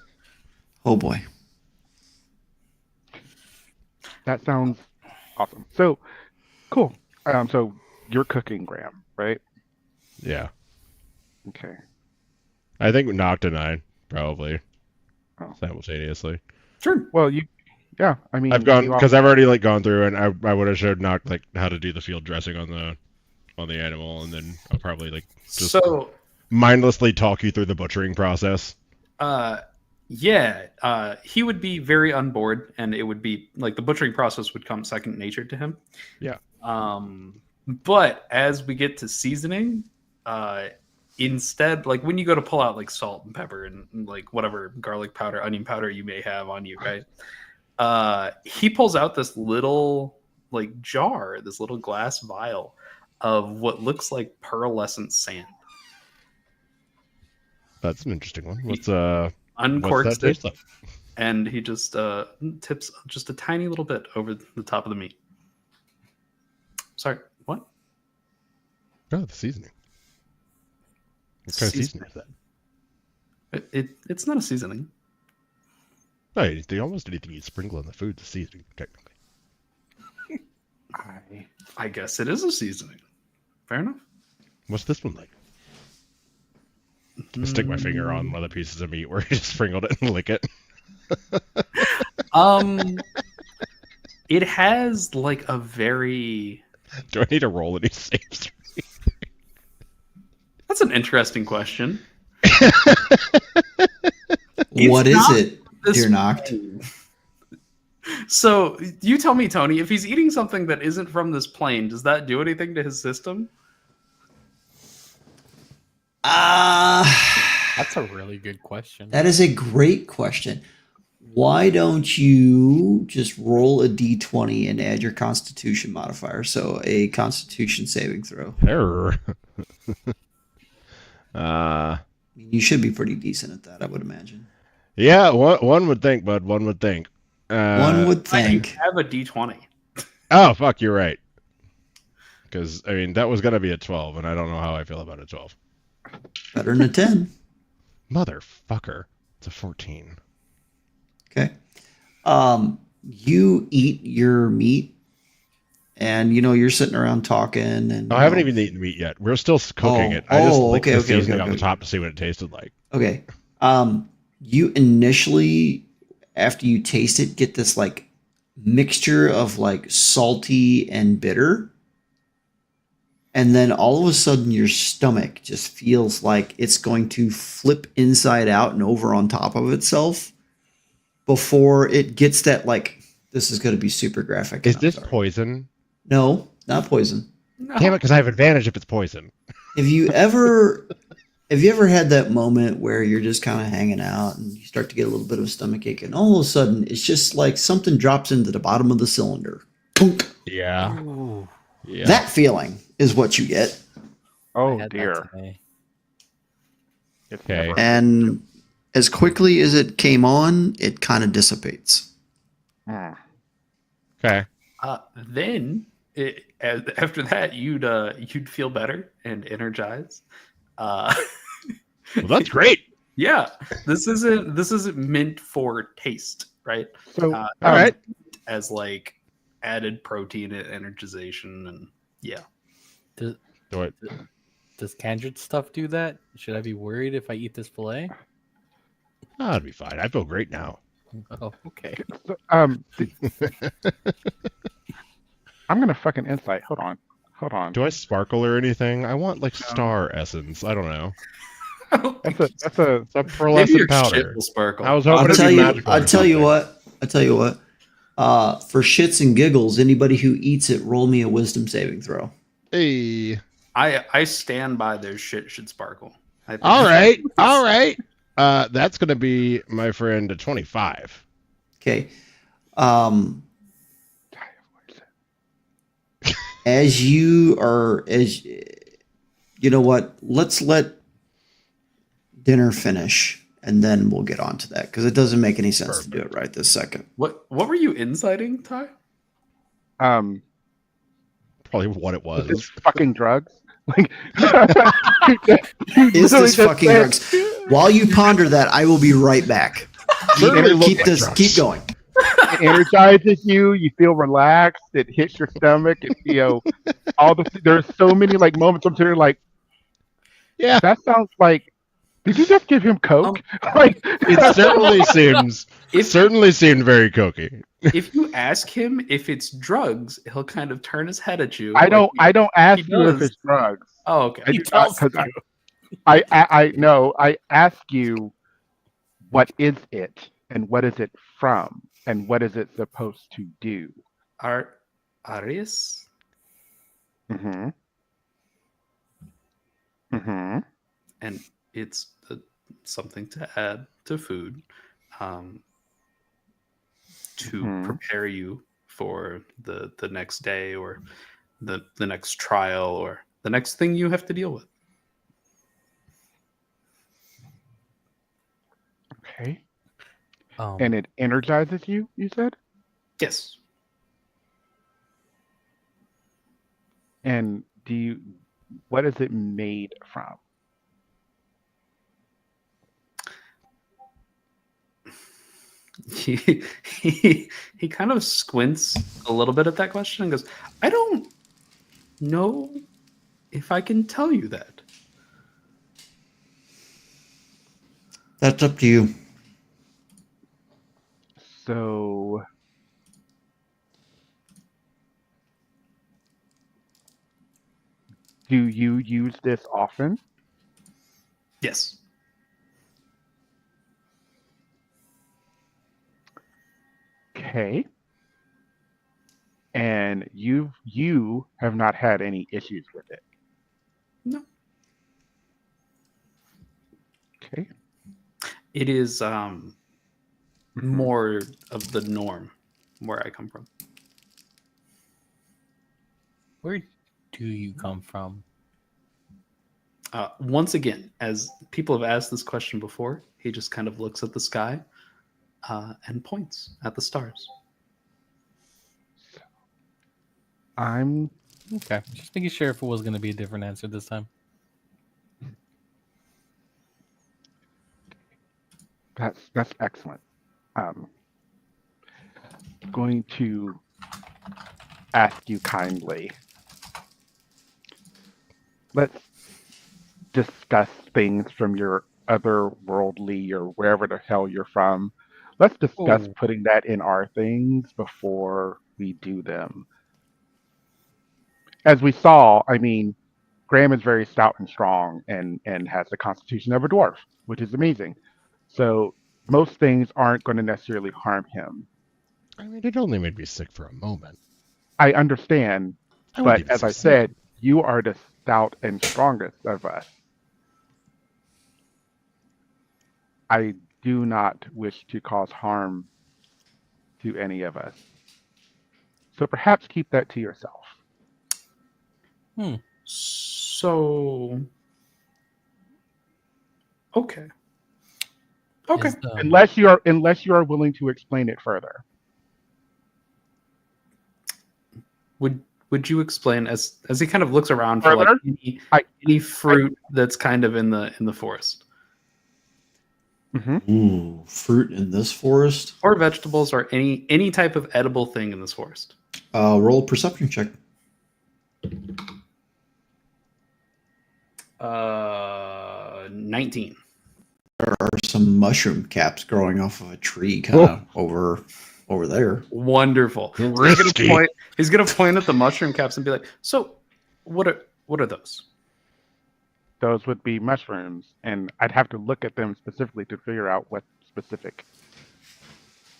Oh boy. that sounds awesome. So cool. So you're cooking, Graham, right? Yeah. Okay. I think Noct and I probably Oh. simultaneously. Sure. Well, yeah. I mean, I've gone you all- because I've already gone through and I would have showed Noct like how to do the field dressing on the animal, and then I'll probably like just So, mindlessly talk you through the butchering process. yeah, he would be very unbored, and it would be like the butchering process would come second nature to him. Yeah. But as we get to seasoning, instead, like when you go to pull out like salt and pepper and like whatever garlic powder, onion powder you may have on you, right? He pulls out this little like jar, this little glass vial of what looks like pearlescent sand. That's an interesting one. What's that Uncorks taste it, like? and he just tips just a tiny little bit over the top of the meat. Sorry, what? Oh, the seasoning. What kind of seasoning is that? It's not a seasoning. Hey, almost anything you sprinkle in the food is seasoning, technically. I guess it is a seasoning. Fair enough. What's this one like? I stick my finger on one of the pieces of meat where you just sprinkled it and lick it. It has like a very. Do I need to roll any saves? That's an interesting question. What is not it, this dear Noct? plane. So you tell me, Tony, if he's eating something that isn't from this plane, does that do anything to his system? That's a really good question. That is a great question. Why don't you just roll a d20 and add your Constitution modifier? So a Constitution saving throw. Error. You should be pretty decent at that, I would imagine. Yeah, one would think, bud. One would think. One would I think. have a D20. Oh, fuck, you're right. Because, I mean, that was going to be a 12, and I don't know how I feel about a 12. Better than a 10. Motherfucker. It's a 14. Okay. You eat your meat, and you're sitting around talking, and I haven't even eaten the meat yet. We're still cooking it. I just licked the seasoning on the top to see what it tasted like. Okay. You initially, after you taste it, get this like mixture of like salty and bitter. And then all of a sudden your stomach just feels like it's going to flip inside out and over on top of itself before it gets that like, this is going to be super graphic. Is this poison? No, not poison. No. Damn it, because I have advantage if it's poison. Have you ever had that moment where you're just kind of hanging out and you start to get a little bit of a stomach ache and all of a sudden it's just like something drops into the bottom of the cylinder? Punk. Yeah. Ooh, Yeah. That feeling is what you get. I Oh had that dear. today. It's Okay. never- And as quickly as it came on, it kind of dissipates. Hmm. Okay. Then after that, you'd feel better and energized. Well, that's great. Yeah, this isn't meant for taste, right? So, All right. as like added protein and energization, and yeah. Does, Do it. does Candid stuff do that? Should I be worried if I eat this fillet? Oh, that'd be fine. I feel great now. Oh, okay. so, I'm gonna fucking insight. Hold on. Do I sparkle or anything? I want like star essence. I don't know. That's a It's a Maybe pearlescent your shit powder. will sparkle. I was hoping I'll it'd tell be you. magical. or I'll tell you something. what. I'll tell you what. For shits and giggles, anybody who eats it, roll me a wisdom saving throw. Hey. I stand by their shit should sparkle. I think All right. All right. That's gonna be my friend a 25. Okay. As you know what, let's let dinner finish and then we'll get on to that because it doesn't make any sense to do it right this second. What were you inciting, Ty? Probably what it Is this was. fucking drugs? Like, Is this fucking drugs? While you ponder that, I will be right back. Certainly look Keep like this. drugs. Keep going. It energizes you. You feel relaxed. It hits your stomach. There's so many like moments. I'm sitting there like, Yeah. that sounds like. Did you just give him coke? Like, It certainly seemed very cokey. If you ask him if it's drugs, he'll kind of turn his head at you. I don't ask he you if does. it's drugs. Oh, okay. I do not, 'cause I know. I ask you, what is it, and what is it from, and what is it supposed to do? Arius? Mm-hmm. Mm-hmm. And it's something to add to food to Mhm. prepare you for the next day or the next trial or the next thing you have to deal with. Okay. Um, And it energizes you. You said. Yes. And what is it made from? He kind of squints a little bit at that question and goes, I don't know if I can tell you that. That's up to you. So, do you use this often? Yes. Okay. And you have not had any issues with it. No. Okay. It is Mhm. more of the norm where I come from. Where do you come from? Once again, as people have asked this question before, he just kind of looks at the sky and points at the stars. I'm Okay, just making sure if it was going to be a different answer this time. that's excellent. Going to ask you kindly. Let's discuss things from your otherworldly or wherever the hell you're from. Let's discuss Ooh. putting that in our things before we do them. As we saw, I mean, Graham is very stout and strong and has the constitution of a dwarf, which is amazing. So most things aren't going to necessarily harm him. I mean, it only made me sick for a moment. I understand, I wouldn't but even as I say sick. said, you are the stout and strongest of us. I do not wish to cause harm to any of us. So perhaps keep that to yourself. So, okay. Okay. Is the- Unless you are willing to explain it further. Would you explain as he kind of looks around for like Further? any fruit that's kind of in the forest Ooh, fruit in this forest. or vegetables or any type of edible thing in this forest? Roll a perception check. 19. There are some mushroom caps growing off of a tree, kind of over there. Wonderful. Risky. He's gonna point at the mushroom caps and be like, "So, what are those?" Those would be mushrooms, and I'd have to look at them specifically to figure out what specific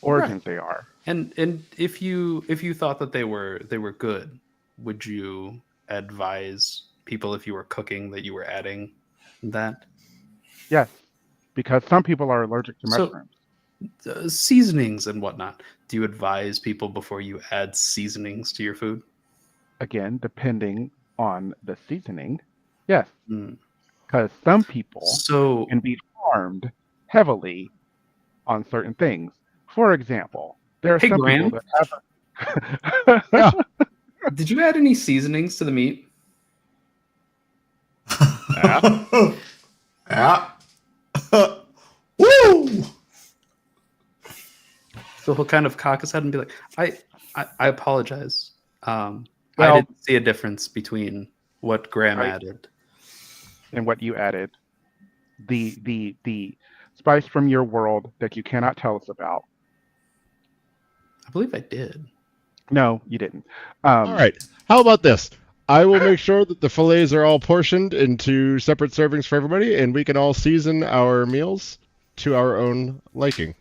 origins they are. And if you thought that they were good, would you advise people if you were cooking that you were adding that? Yes, because some people are allergic to So- mushrooms. Seasonings and whatnot. Do you advise people before you add seasonings to your food? Again, depending on the seasoning. Yes, Mm. because some people So can be harmed heavily on certain things. For example, there are Hey, some Graham. people that have. did you add any seasonings to the meat? Yeah. Woo! So he'll kind of cock his head and be like, I apologize. I Well- didn't see a difference between what Graham Right. added. And what you added, the spice from your world that you cannot tell us about. I believe I did. No, you didn't. All right. How about this? I will make sure that the fillets are all portioned into separate servings for everybody, and we can all season our meals to our own liking.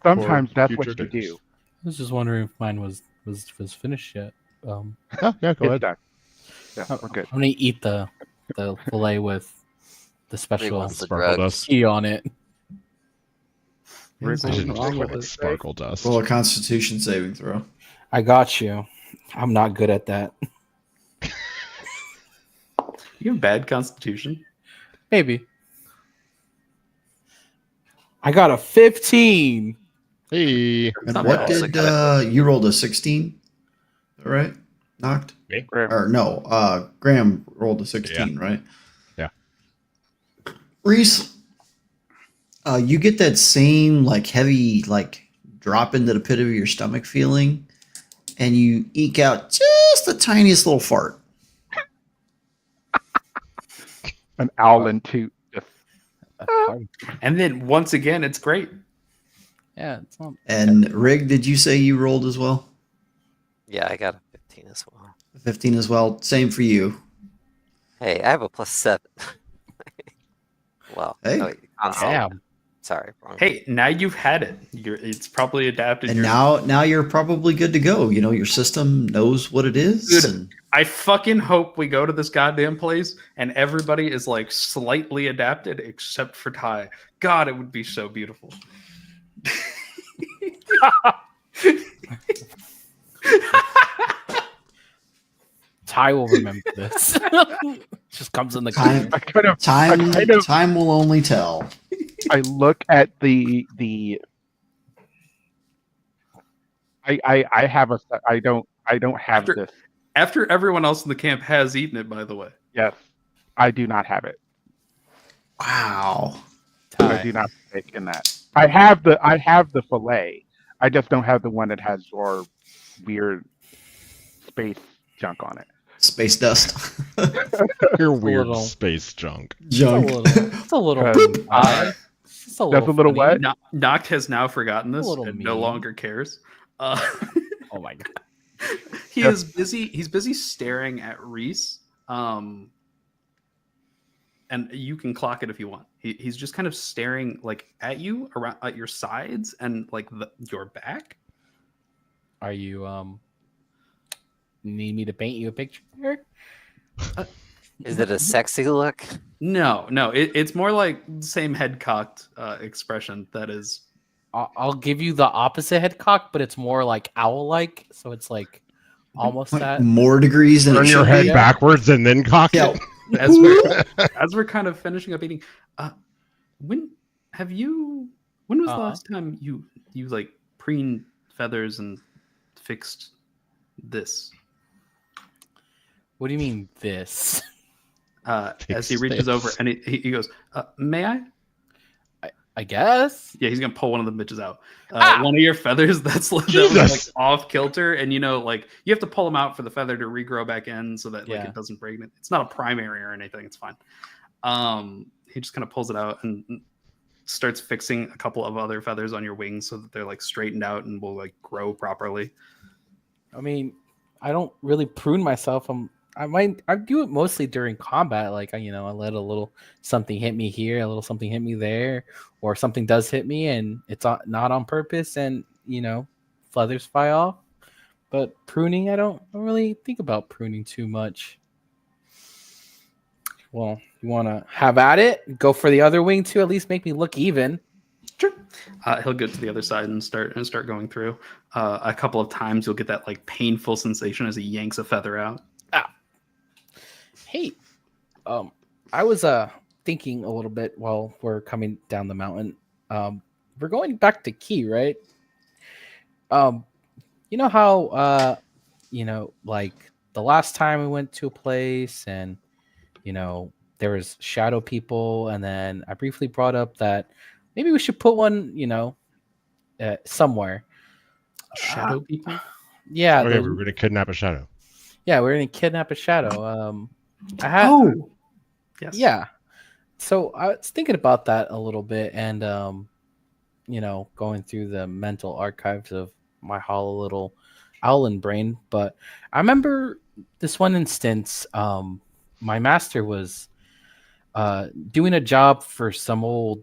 Sometimes for that's what future you days. do. I was just wondering if mine was finished yet. Oh, yeah, go It's ahead. done. Yeah, we're good. I'm gonna eat the fillet with the He special wants the Sparkle drugs. dust. key on it. There's I nothing didn't wrong think with with it. sparkle dust. Roll a Constitution saving throw. I got you. I'm not good at that. You have bad constitution. Maybe. I got a 15. Hey, And not what bad. did you rolled a 16? Right? Knocked? Graham. Or no, Graham rolled a 16, right? Yeah. Reese, you get that same like heavy like drop into the pit of your stomach feeling, and you eke out just the tiniest little fart. An owl and toot. Just And then once again, it's great. Yeah, it's not. And Rig, did you say you rolled as well? Yeah, I got a 15 as well. 15 as well. Same for you. Hey, I have a +7. Well, Hey. oh, wait, console. Damn. Sorry, wrong. Hey, now you've had it. It's probably adapted. And now you're probably good to go. You know, your system knows what it is. Dude. And I fucking hope we go to this goddamn place and everybody is like slightly adapted except for Ty. God, it would be so beautiful. Ty will remember this. Just comes in the Time- I kind of time will only tell. I look at I have a I don't have After- this. After everyone else in the camp has eaten it, by the way. Yes, I do not have it. Wow. I Ty. do not take in that. I have the fillet. I just don't have the one that has your weird space junk on it. Space dust. Your weird little- space junk. Junk. It's a little. Uh, It's a That's a little funny. wet. Noct has now forgotten this little and no mean. longer cares. Oh my god. He is busy. He's busy staring at Reese. And you can clock it if you want. He's just kind of staring like at you around at your sides and like your back. Are you need me to paint you a picture? Is it a sexy look? No, it's more like the same head cocked expression. That is, I'll give you the opposite head cock, but it's more like owl-like, so it's like almost that. More degrees than Turn it your should head be. backwards and then cock Yeah. it. as we're kind of finishing up eating. When was the last time you like preened feathers and fixed this? What do you mean this? As he Fix reaches this. over and he goes, "May I?" I guess. Yeah, he's gonna pull one of the bitches out. One of your feathers that was like Jesus. off kilter, and like you have to pull them out for the feather to regrow back in so that like Yeah. it doesn't break it. It's not a primary or anything. It's fine. He just kind of pulls it out and starts fixing a couple of other feathers on your wings so that they're like straightened out and will like grow properly. I mean, I don't really prune myself. I do it mostly during combat. Like I let a little something hit me here, a little something hit me there, or something does hit me and it's not on purpose, and feathers fly off. But pruning, I don't really think about pruning too much. Well, you want to have at it? Go for the other wing too. At least make me look even. Sure. He'll get to the other side and start going through. A couple of times you'll get that like painful sensation as he yanks a feather out. Hey, I was thinking a little bit while we're coming down the mountain. We're going back to Key, right? You know how like the last time we went to a place and there was shadow people, and then I briefly brought up that maybe we should put one somewhere. Shadow people? Yeah, Okay, we're gonna kidnap a shadow. yeah, we're gonna kidnap a shadow. I had Yes. yeah. So I was thinking about that a little bit, and going through the mental archives of my hollow little owlin brain. But I remember this one instance. My master was doing a job for some old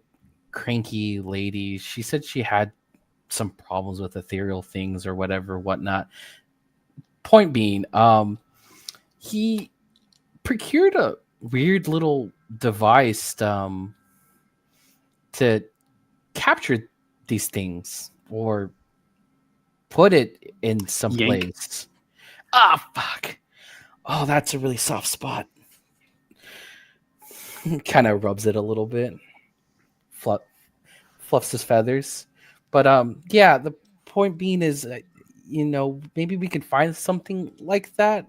cranky lady. She said she had some problems with ethereal things or whatnot. Point being, he procured a weird little device to capture these things or put it in some Yank. place. Ah, fuck. Oh, that's a really soft spot. Kind of rubs it a little bit. Fluffs his feathers. But yeah, the point being is, maybe we could find something like that.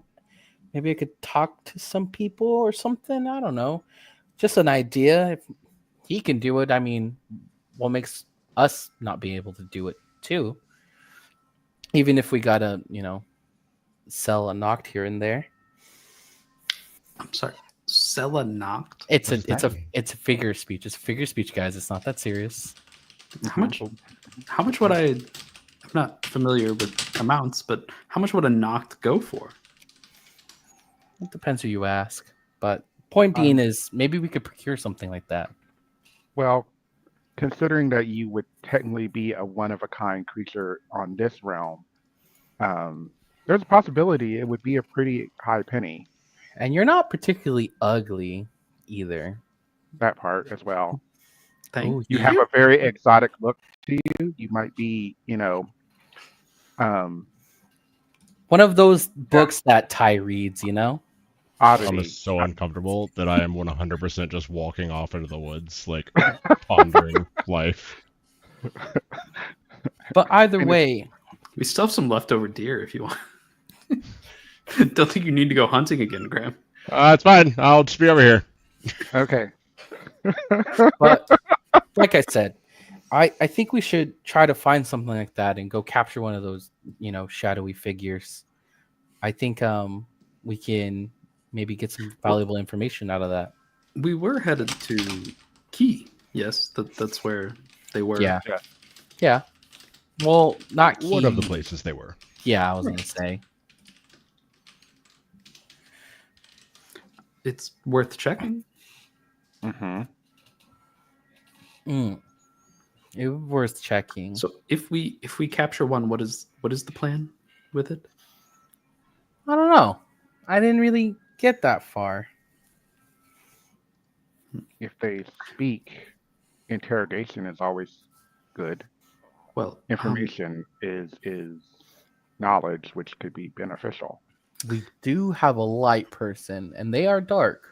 Maybe I could talk to some people or something. I don't know. Just an idea. If he can do it, I mean, what makes us not be able to do it too. Even if we gotta, sell a knocked here and there. I'm sorry. Sella knocked. It's What does that mean? it's a figure of speech. It's a figure of speech, guys. It's not that serious. How much? How much would I? I'm not familiar with amounts, but how much would a knocked go for? It depends who you ask. But point being is maybe we could procure something like that. Well, considering that you would technically be a one-of-a-kind creature on this realm, there's a possibility it would be a pretty high penny. And you're not particularly ugly either. That part as well. Thank Ooh, You have a very exotic look to you. You might be, one of those books that Ty reads, I'm oddity. so uncomfortable that I am 100% just walking off into the woods, like pondering life. But either And way, We still have some leftover deer if you want. Don't think you need to go hunting again, Graham. It's fine. I'll just be over here. Okay. but like I said, I think we should try to find something like that and go capture one of those, shadowy figures. I think we can maybe get some valuable information out of that. We were headed to Key. Yes, that's where they were. Yeah. Yeah. Yeah. Well, not key. One of the places they were. Yeah, I was gonna say. It's worth checking. Mm-hmm. It was worth checking. So if we capture one, what is the plan with it? I don't know. I didn't really get that far. If they speak, interrogation is always good. Well, Information is knowledge, which could be beneficial. We do have a light person, and they are dark.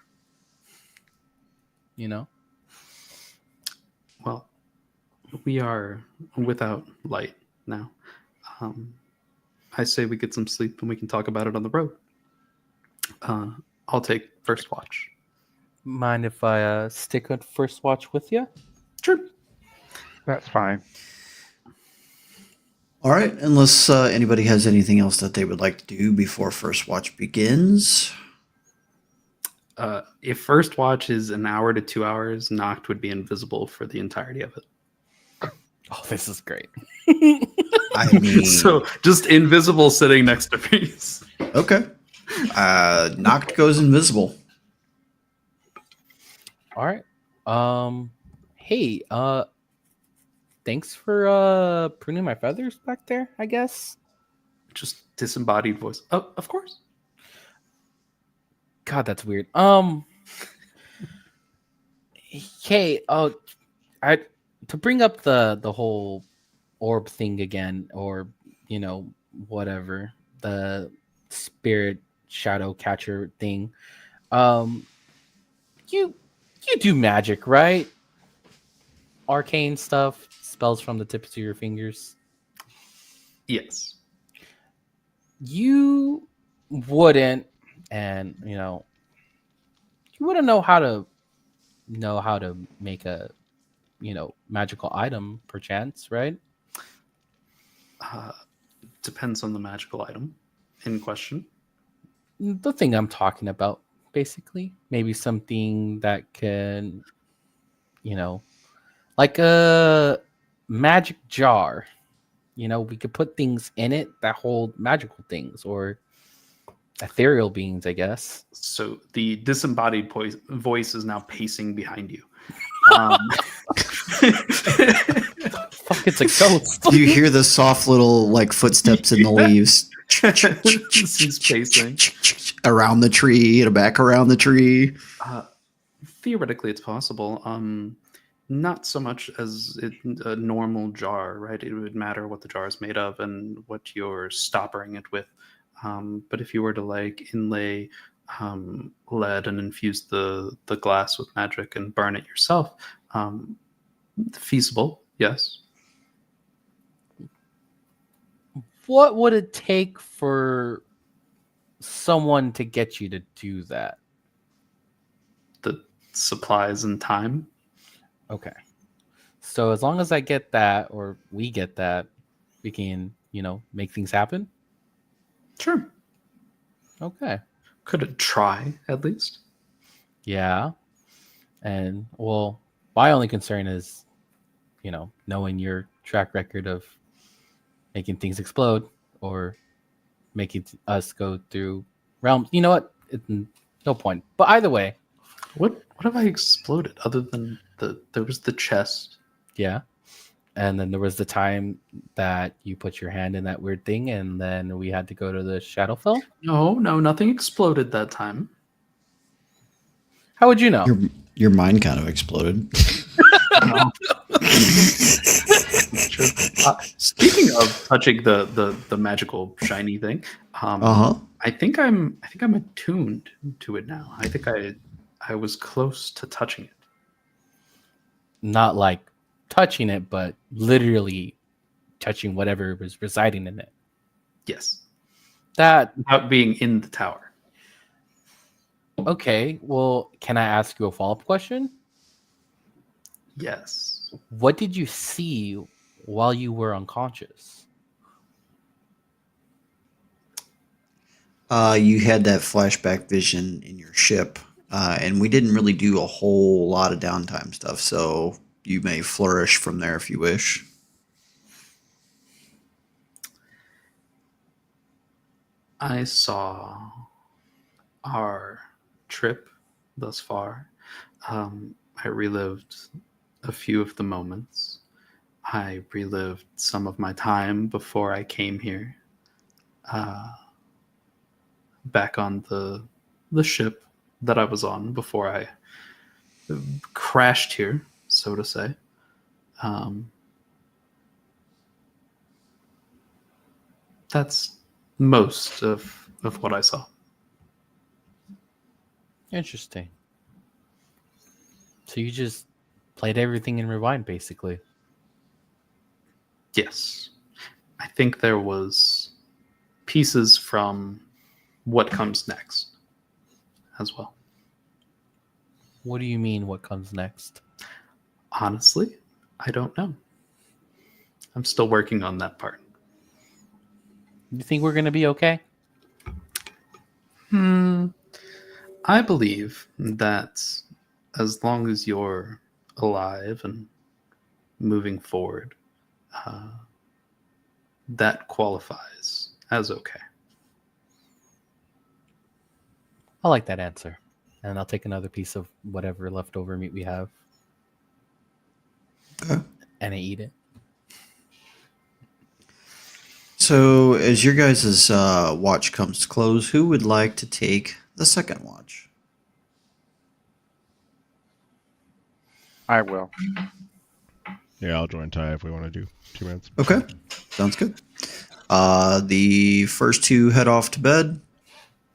Well, we are without light now. I say we get some sleep and we can talk about it on the road. I'll take first watch. Mind if I stick on first watch with you? Sure. That's fine. All right, unless anybody has anything else that they would like to do before first watch begins. If first watch is an hour to 2 hours, Noct would be invisible for the entirety of it. Oh, this is great. I mean, So just invisible sitting next to Reese. okay. Noct goes invisible. All right. Hey, thanks for pruning my feathers back there, I guess. Just disembodied voice. Oh, of course. God, that's weird. Hey, to bring up the whole orb thing again, or whatever, the spirit shadow catcher thing. You do magic, right? Arcane stuff, spells from the tips of your fingers. Yes. You wouldn't, and you wouldn't know how to make a magical item, perchance, right? Depends on the magical item in question. The thing I'm talking about, basically, maybe something that can, like a magic jar. We could put things in it that hold magical things or ethereal beings, I guess. So the disembodied voice is now pacing behind you. Fuck, it's a ghost. You hear the soft little footsteps in the leaves. He's pacing. Around the tree and back around the tree. Theoretically, it's possible. Not so much as a normal jar, right? It would matter what the jar is made of and what you're stoppering it with. But if you were to inlay lead and infuse the glass with magic and burn it yourself, feasible, yes. What would it take for someone to get you to do that? The supplies and time. Okay. So as long as I get that, or we get that, we can, make things happen. Sure. Okay. Could try at least. Yeah. And well, my only concern is, knowing your track record of making things explode or making us go through realms. You know what? No point. But either way, What have I exploded other than there was the chest? yeah. And then there was the time that you put your hand in that weird thing, and then we had to go to the Shadowfell. No, nothing exploded that time. How would you know? Your mind kind of exploded. Speaking of touching the magical shiny thing, I think I'm attuned to it now. I think I was close to touching it. Not like touching it, but literally touching whatever was residing in it. Yes, That without being in the tower. okay. Well, can I ask you a follow-up question? Yes. What did you see while you were unconscious? You had that flashback vision in your ship, and we didn't really do a whole lot of downtime stuff, so you may flourish from there if you wish. I saw our trip thus far. I relived a few of the moments. I relived some of my time before I came here. Back on the ship that I was on before I crashed here, so to say. That's most of what I saw. Interesting. So you just played everything in rewind, basically. Yes. I think there was pieces from what comes next as well. What do you mean? What comes next? Honestly, I don't know. I'm still working on that part. You think we're gonna be okay? I believe that as long as you're alive and moving forward, that qualifies as okay. I like that answer. And I'll take another piece of whatever leftover meat we have. Okay. And I eat it. So, as your guys' watch comes to close, who would like to take the second watch? I will. Yeah, I'll join Ty if we want to do 2 minutes. Okay, sounds good. The first two head off to bed,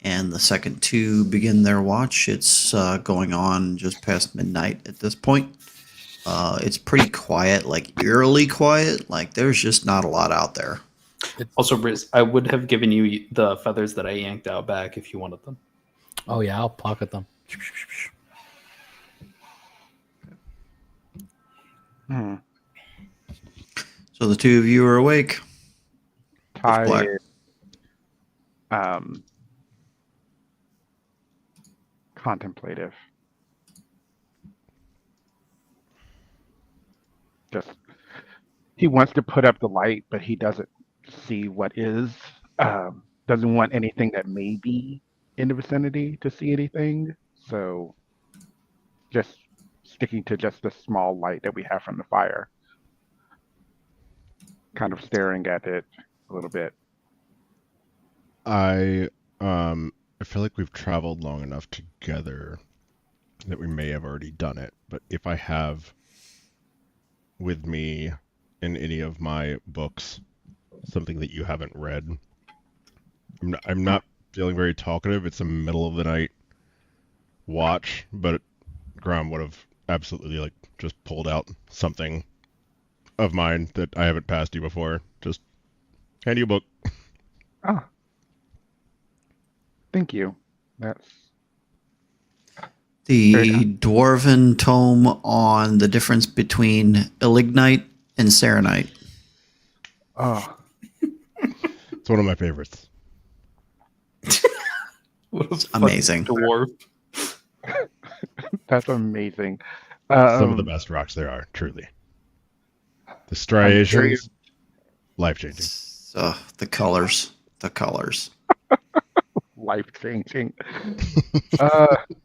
and the second two begin their watch. It's going on just past midnight at this point. It's pretty quiet, like eerily quiet. Like there's just not a lot out there. Also, Riz, I would have given you the feathers that I yanked out back if you wanted them. Oh yeah, I'll pocket them. Hmm. So the two of you are awake. Ty black. is contemplative. Just he wants to put up the light, but he doesn't see what is. Doesn't want anything that may be in the vicinity to see anything. So just sticking to just the small light that we have from the fire. Kind of staring at it a little bit. I feel like we've traveled long enough together that we may have already done it, but if I have with me in any of my books something that you haven't read, I'm not feeling very talkative. It's a middle of the night watch, but Grom would have absolutely just pulled out something of mine that I haven't passed you before. Just hand you a book. Ah, thank you. That's The Very nice. dwarven tome on the difference between Elignite and Serenite. oh, one of my favorites. What a fucking Amazing. dwarf. That's amazing. Some of the best rocks there are, truly. The striations, life changing. The colors. The colors. Life changing.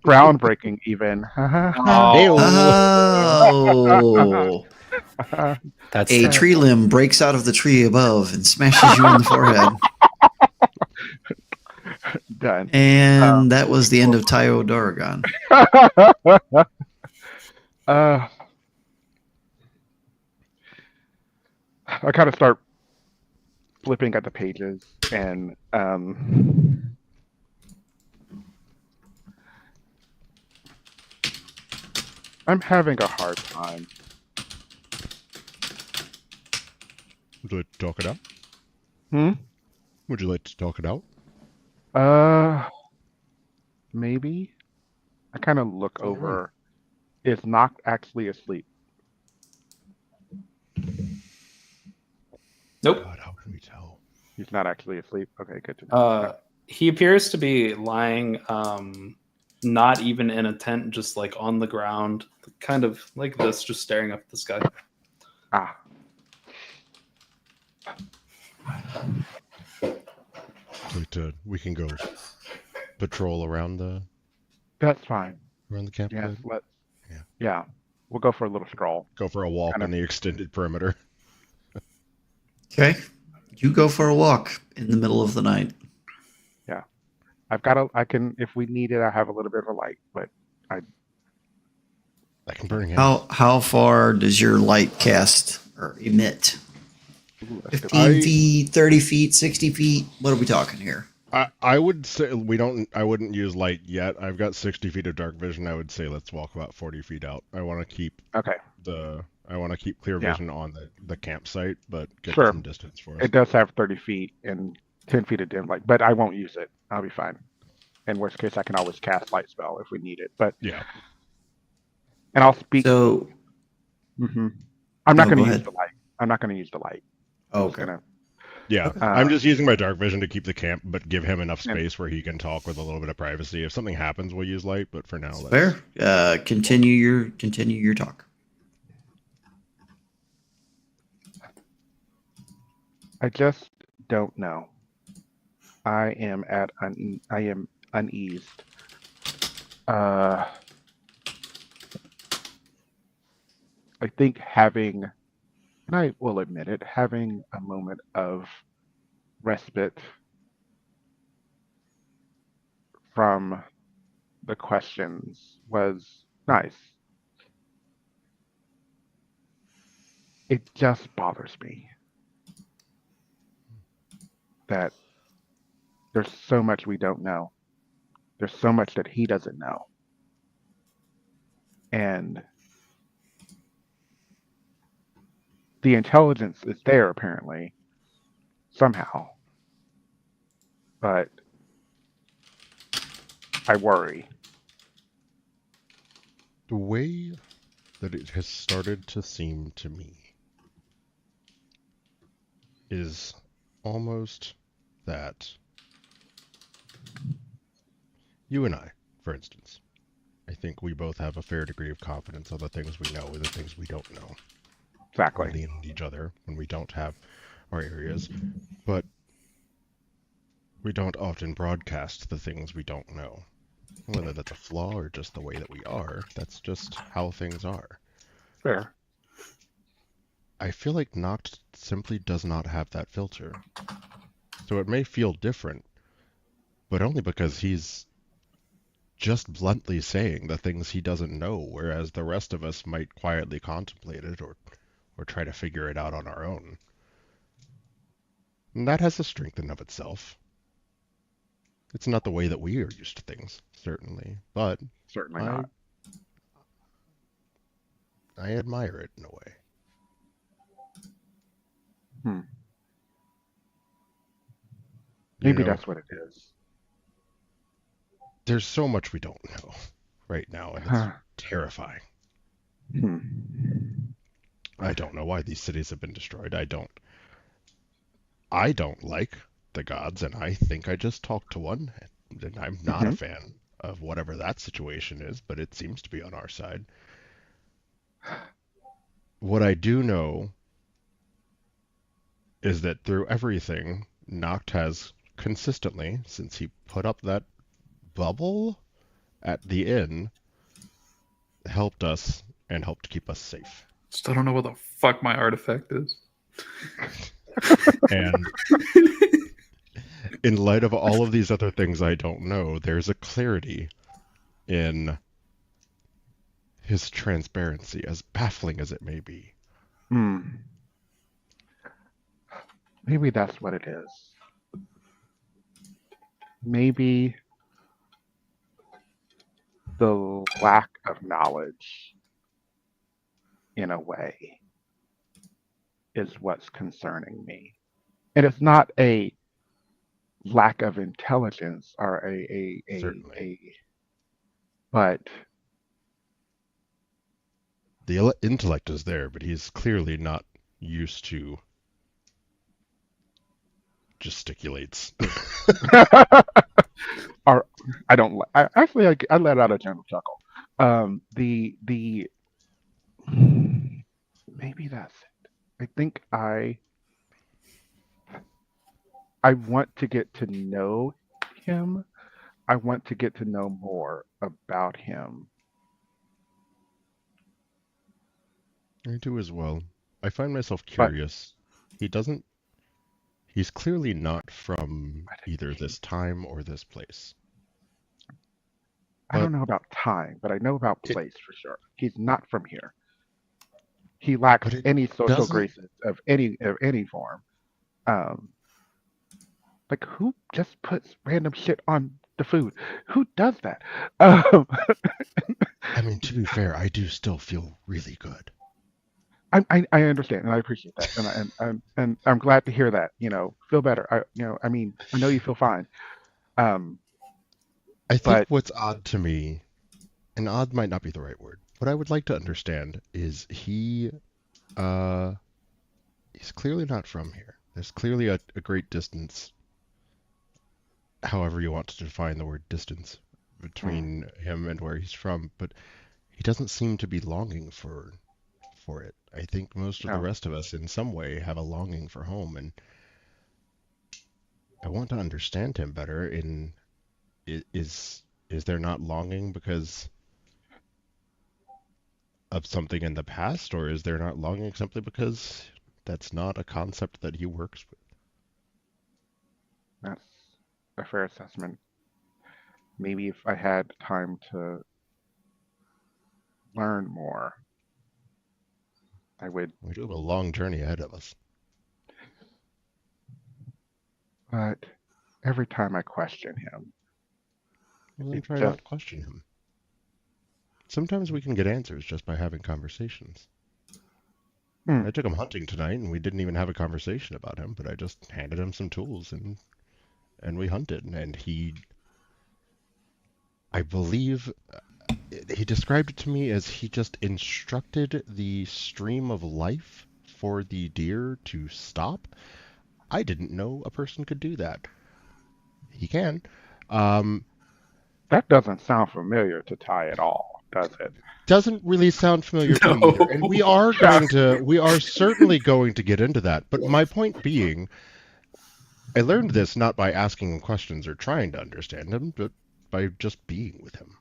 Groundbreaking, even. Oh. That's A tree limb breaks out of the tree above and smashes you in the forehead. Done. And that was the end of Tayo Doragon. I kind of start flipping at the pages, and I'm having a hard time. Would you like to talk it out? Hmm? Would you like to talk it out? Maybe. I kind of look over. Is Noct actually asleep? Nope. God, how can we tell? He's not actually asleep. Okay, good to know. He appears to be lying, not even in a tent, just like on the ground, kind of like this, just staring up at the sky. Ah, We can go patrol around the that's fine. camp. Yes, Good? yeah. We'll go for a little stroll. Go for a walk Kinda- on the extended perimeter. Okay. You go for a walk in the middle of the night. I can, if we need it, I have a little bit of a light, but I can burn him. How far does your light cast or emit? ooh, that's good. 15 feet, 30 feet, 60 feet? What are we talking here? I would say I wouldn't use light yet. I've got 60 feet of dark vision. I would say let's walk about 40 feet out. I want to keep Okay, clear Yeah. vision on the campsite, but get Sure. some distance for us. it does have 30 feet and 10 feet of dim light, but I won't use it. I'll be fine. In worst case, I can always cast light spell if we need it. But Yeah. and I'll speak. So, Mhm. I'm not No, going go to use ahead. the light. I'm not going to use the light. I'm just okay. gonna- Yeah, Okay. I'm just using my dark vision to keep the camp, but give him enough Yeah. space where he can talk with a little bit of privacy. If something happens, we'll use light, but for now, let's... Fair. Continue your talk. I just don't know. I am uneased. I think having, and I will admit it, having a moment of respite from the questions was nice. It just bothers me that there's so much we don't know. There's so much that he doesn't know. And the intelligence is there apparently, somehow. But I worry. The way that it has started to seem to me is almost that you and I, for instance, I think we both have a fair degree of confidence on the things we know and the things we don't know. Exactly. We lean on each other when we don't have our areas, but we don't often broadcast the things we don't know. Whether that's a flaw or just the way that we are, that's just how things are. Fair. I feel like Noct simply does not have that filter. So it may feel different, but only because he's just bluntly saying the things he doesn't know, whereas the rest of us might quietly contemplate it or try to figure it out on our own. And that has a strength in of itself. It's not the way that we are used to things, certainly, but Certainly not. I admire it in a way. Maybe You know, that's what it is. there's so much we don't know right now, and it's terrifying. Hmm. I don't know why these cities have been destroyed. I don't like the gods, and I think I just talked to one, and I'm not a Mhm. fan of whatever that situation is, but it seems to be on our side. What I do know is that through everything, Noct has consistently, since he put up that bubble at the inn, helped us and helped keep us safe. Still don't know what the fuck my artifact is. And in light of all of these other things I don't know, there's a clarity in his transparency, as baffling as it may be. Hmm. Maybe that's what it is. Maybe the lack of knowledge, in a way, is what's concerning me. And it's not a lack of intelligence or Certainly. but The intellect is there, but he's clearly not used to gesticulates. or I don't. Actually, I let out a gentle chuckle. The maybe that's it. I think I want to get to know him. I want to get to know more about him. I do as well. I find myself But curious. He's clearly not from I either this time or this place. don't But know about time, but I know about it, place for sure. He's not from here. He lacks but it any social doesn't. graces of any form. Um, like who just puts random shit on the food? Who does that? Um, I mean, to be fair, I do still feel really good. I understand and I appreciate that, and I'm glad to hear that. Feel better. I mean, I know you feel fine. Um, I think but what's odd to me, and odd might not be the right word, what I would like to understand is uh, he's clearly not from here. There's clearly a great distance, however you want to define the word distance, hmm, between him and where he's from, but he doesn't seem to be longing for it. I think most of the no, rest of us in some way have a longing for home, and I want to understand him better. Is there not longing because of something in the past, or is there not longing simply because that's not a concept that he works with? that's a fair assessment. Maybe if I had time to learn more, I would. We do have a long journey ahead of us. But every time I question him, Well, then it try not just to question him. Sometimes we can get answers just by having conversations. hmm, I took him hunting tonight, and we didn't even have a conversation about him, but I just handed him some tools, and we hunted, and I believe he described it to me as he just instructed the stream of life for the deer to stop. I didn't know a person could do that. He can. Um, that doesn't sound familiar to Ty at all, does it? doesn't really sound familiar to me either. And No. we are certainly going to get into that. But my point being, I learned this not by asking him questions or trying to understand him, but by just being with him.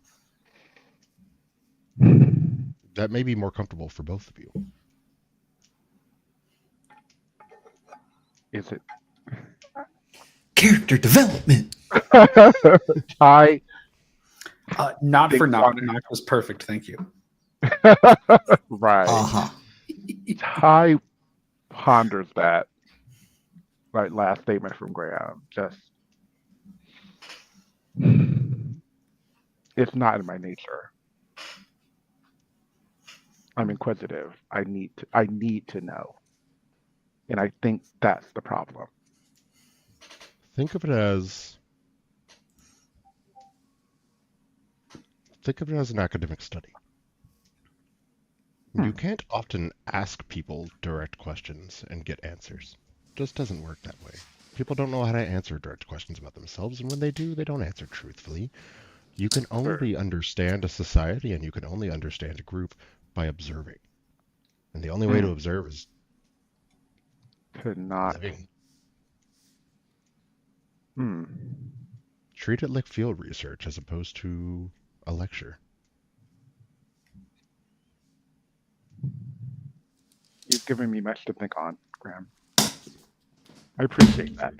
That may be more comfortable for both of you. Is it Character development. Ty? Not for Thinks knock. on it. Knock was perfect. Thank you. Right. Uh-huh. Ty ponders that last statement from Graham. Just it's not in my nature. I'm inquisitive. I need to know. And I think that's the problem. Think of it as an academic study. You can't often ask people direct questions and get answers. It just doesn't work that way. People don't know how to answer direct questions about themselves, and when they do, they don't answer truthfully. You can only understand a society and you can only understand a group by observing. And the only way to observe is To not. living. Hmm. Treat it like field research as opposed to a lecture. You've given me much to think on, Graham. I appreciate that.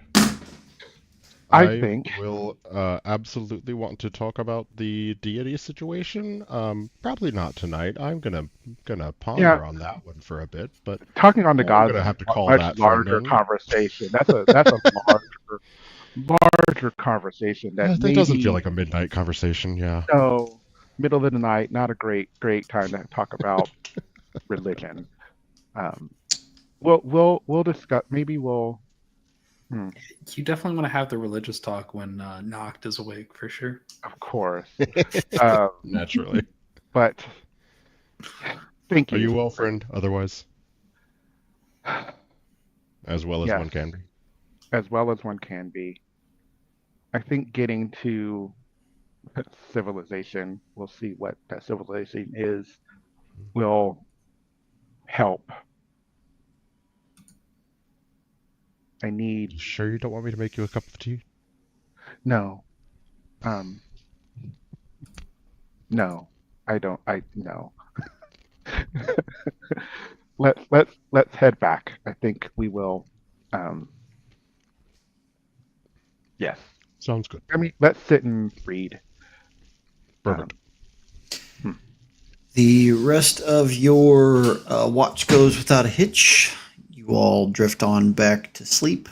I think will absolutely want to talk about the deity situation. Probably not tonight. I'm gonna ponder on that one for a bit, but talking on the we're gods gonna is have to a call much that for larger noon. conversation. That's a larger conversation that That doesn't feel maybe like a midnight conversation. Yeah. no middle of the night, not a great time to talk about religion. We'll discuss. Maybe we'll. You definitely want to have the religious talk when Noct is awake, for sure. Of course. Naturally. But thank you. Are you well, friend? Otherwise, as well as Yes. one can be. As well as one can be. I think getting to civilization, we'll see what that civilization is, will help. I need You sure you don't want me to make you a cup of tea? no. No. I don't no. Let's head back. I think we will yes. Sounds good. I mean, let's sit and read. Perfect. The rest of your watch goes without a hitch. You all drift on back to sleep.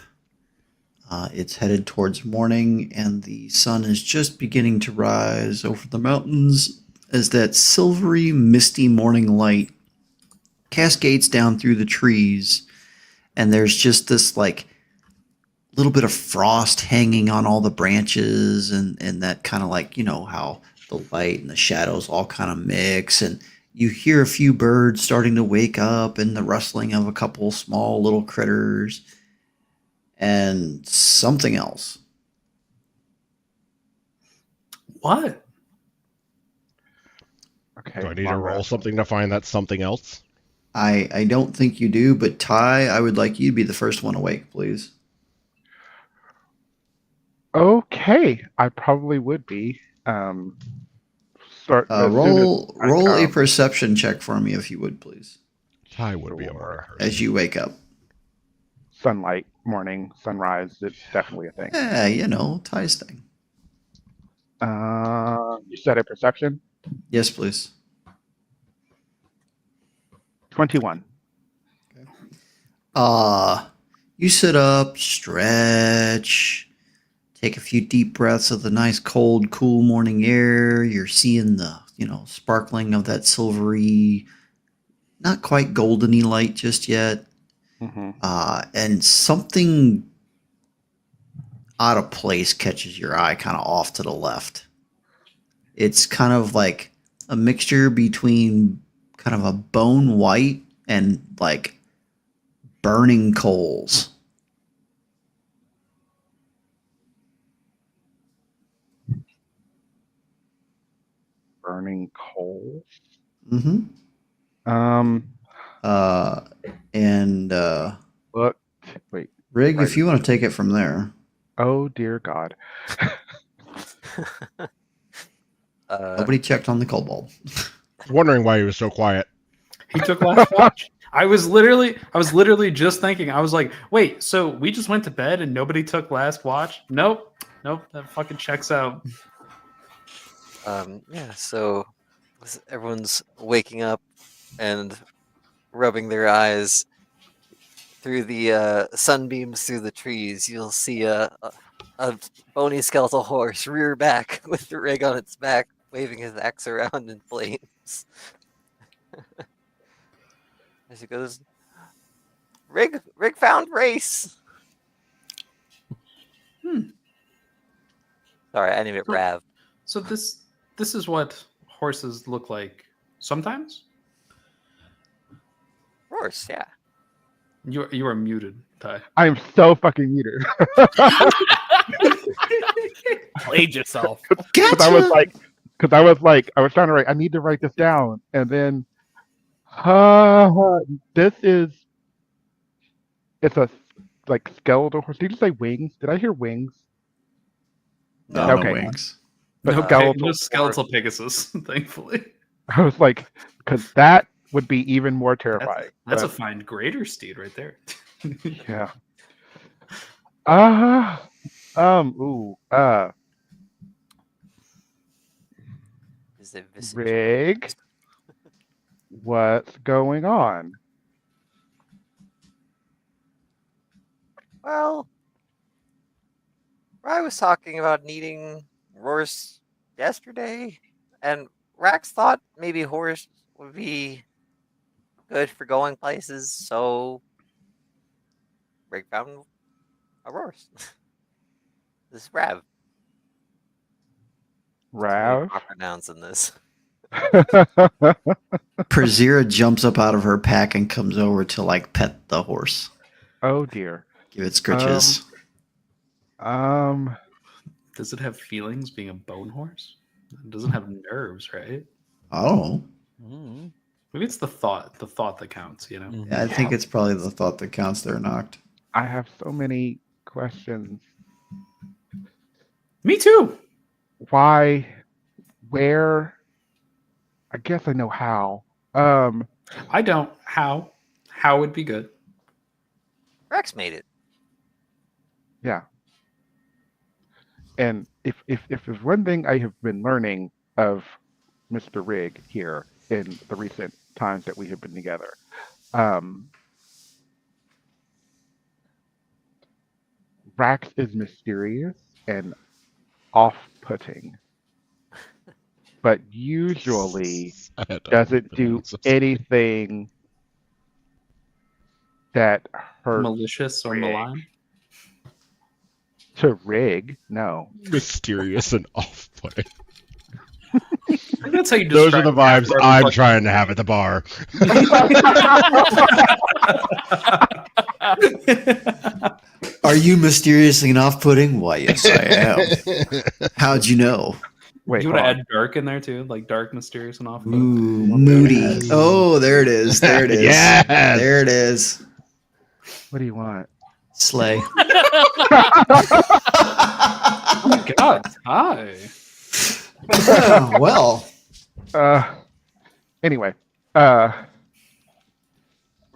It's headed towards morning, and the sun is just beginning to rise over the mountains as that silvery, misty morning light cascades down through the trees. And there's just this like little bit of frost hanging on all the branches, and that kind of like, you know, how the light and the shadows all kind of mix, and you hear a few birds starting to wake up and the rustling of a couple small little critters and something else. What? Okay. Do I need to long roll rest. something to find that something else? I don't think you do, but Ty, I would like you to be the first one awake, please. Okay. I probably would be. Start as soon Roll as I a come. perception check for me, if you would, please, Ty would be a morning Sure. person. as you wake up. Sunlight, morning, sunrise. It's definitely a thing. Yeah, you know, Ty's thing. You said a perception? Yes, please. 21. You sit up, stretch, take a few deep breaths of the nice, cold, cool morning air. You're seeing the, you know, sparkling of that silvery, not quite goldeny light just yet. Mm-hmm. And something out of place catches your eye kind of off to the left. It's kind of like a mixture between kind of a bone white and like burning coals. Burning coals. Mm-hmm. Look. Wait. Rig, Right. if you want to take it from there. Oh dear God. Nobody checked on the kobold. I was wondering why he was so quiet. He took last watch. I was literally just thinking. I was like, wait, so we just went to bed and nobody took last watch? Nope. That fucking checks out. Yeah, so as everyone's waking up and rubbing their eyes through the sunbeams through the trees, you'll see a bony skeletal horse rear back with the rig on its back, waving his axe around in flames. As he goes, Rig found race. Sorry, I named it Rav. So this is what horses look like sometimes? Horse, yeah. You are muted, Ty. I am so fucking muted. Played yourself. Because I was like, I was trying to write. I need to write this down, and then, this is. It's a like skeletal horse. Did you say wings? Did I hear wings? No, Okay. no wings. But Okay, skeletal. just skeletal Pegasus, thankfully. I was like, because that would be even more terrifying. That's a But, fine greater steed right there. yeah. Ooh. Is it visage? Rig. What's going on? Well, I was talking about needing horse yesterday, and Rax thought maybe horse would be good for going places, so Rig found a horse. This is Rav. Rav. I'm pronouncing this. Prazira jumps up out of her pack and comes over to like pet the horse, Oh dear. give it scritches. Does it have feelings being a bone horse? It doesn't have nerves, right? Oh, Mm. Maybe it's the thought that counts, you know? Mhm. yeah, I think it's probably the thought that counts there, Noct. I have so many questions. Me too. Why? Where? I guess I know how. I don't. How? How would be good. Rex made it. Yeah. And if there's one thing I have been learning of Mr. Rig here in the recent times that we have been together, Rax is mysterious and off-putting, but usually I had to doesn't open do this. anything that hurts Malicious or Rig. malign. to Rig. No. Mysterious and off-putting. I think that's how you Those are the describe vibes Jasper I'm every trying to have at the bar. fucking- Are you mysteriously and off-putting? Why, yes, I am. How'd you know? Wait, you hold want to on. add dark in there too, like dark, mysterious, and off. Ooh, moody. Yes. Oh, there it is. There it is. Yes. There it is. What do you want? Slay. Oh my god, hi. Well, Anyway, Rig can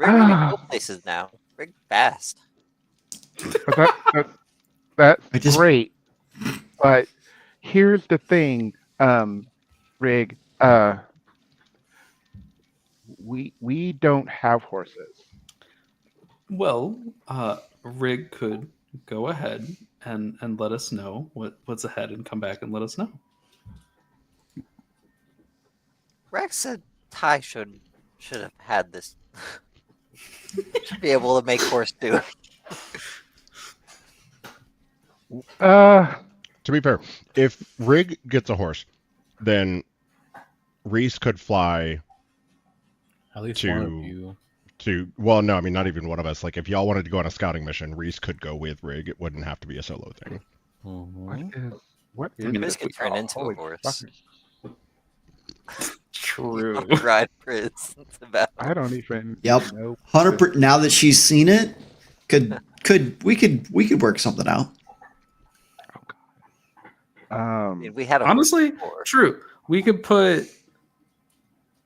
Ah. go places now. Rig fast. but that's I just- great. But here's the thing, Rig. We don't have horses. Well, Rig could go ahead and let us know what's ahead and come back and let us know. Rex said Ty should have had this. Should be able to make horse do. To be fair, if Rig gets a horse, then Reese could fly At least one of To- you. to. Well, no, I mean not even one of us. Like if y'all wanted to go on a scouting mission, Reese could go with Rig. It wouldn't have to be a solo thing. Mhm. What I mean, is Riz could turn into a holy horse. fuckers. True. Ride Riz. It's about I don't even Yep. know. 100%. Now that she's seen it, we could work something out. I mean, we had a Honestly, horse before. true. We could put.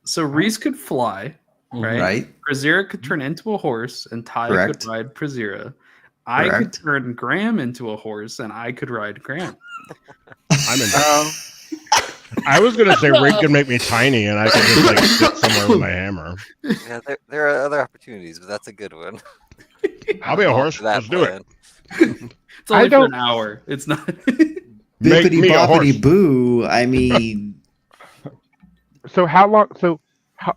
So Reese could fly, right? Right? Prazira could turn into a horse, and Ty Correct. could ride Prazira. I could Correct. turn Graham into a horse, and I could ride Graham. I'm in. I was gonna say Rig could make me tiny, and I could just like sit somewhere with my hammer. Yeah, there are other opportunities, but that's a good one. I'll be a I'm all horse. for that Let's do it. plan. It's only I for don't- an hour. It's not. Make Bippity me a horse. boppity boo. I mean, So how long? So how,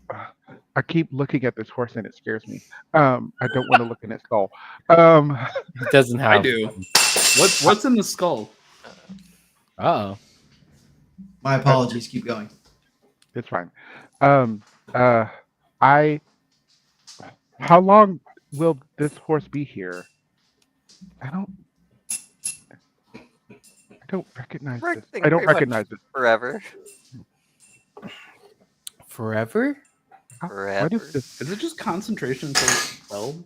I keep looking at this horse and it scares me. I don't want to look in its skull. It doesn't have. I do. What's in the skull? Oh. my apologies. Keep going. It's fine. How long will this horse be here? I don't recognize We're this. thinking I don't pretty much recognize this. forever. Forever? What Forever. is this? Is it just concentration until it's 12?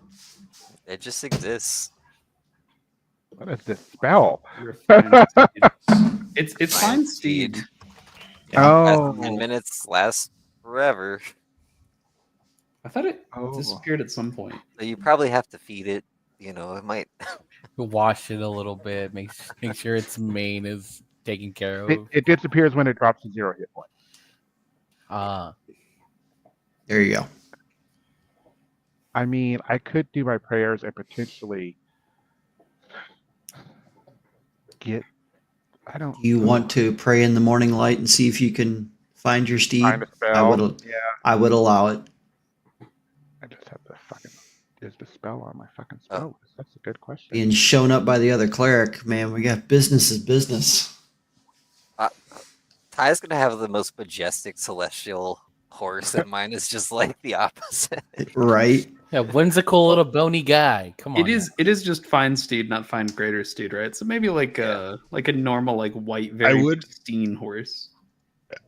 It just exists. What is this spell? You're a fine steed. It's Fine fine steed. steed. Oh, 10 minutes lasts forever. I thought it Oh. disappeared at some point. So you probably have to feed it. You know, it might. Wash it a little bit. Make sure its mane is taken care of. it disappears when it drops to 0 hit points. There you go. I mean, I could do my prayers and potentially get. I don't. Do you want to pray in the morning light and see if you can find your steed? find a spell? Yeah, I would allow it. I just have to fucking. Is the spell on my fucking Oh. spell list? That's a good question. Being shown up by the other cleric, man, we got business is business. Ty's gonna have the most majestic celestial horse, and mine is just like the opposite. Right? Yeah, whimsical little bony guy. Come on. It is just fine steed, not fine greater steed, right? So maybe like a normal like white very would- pristine horse.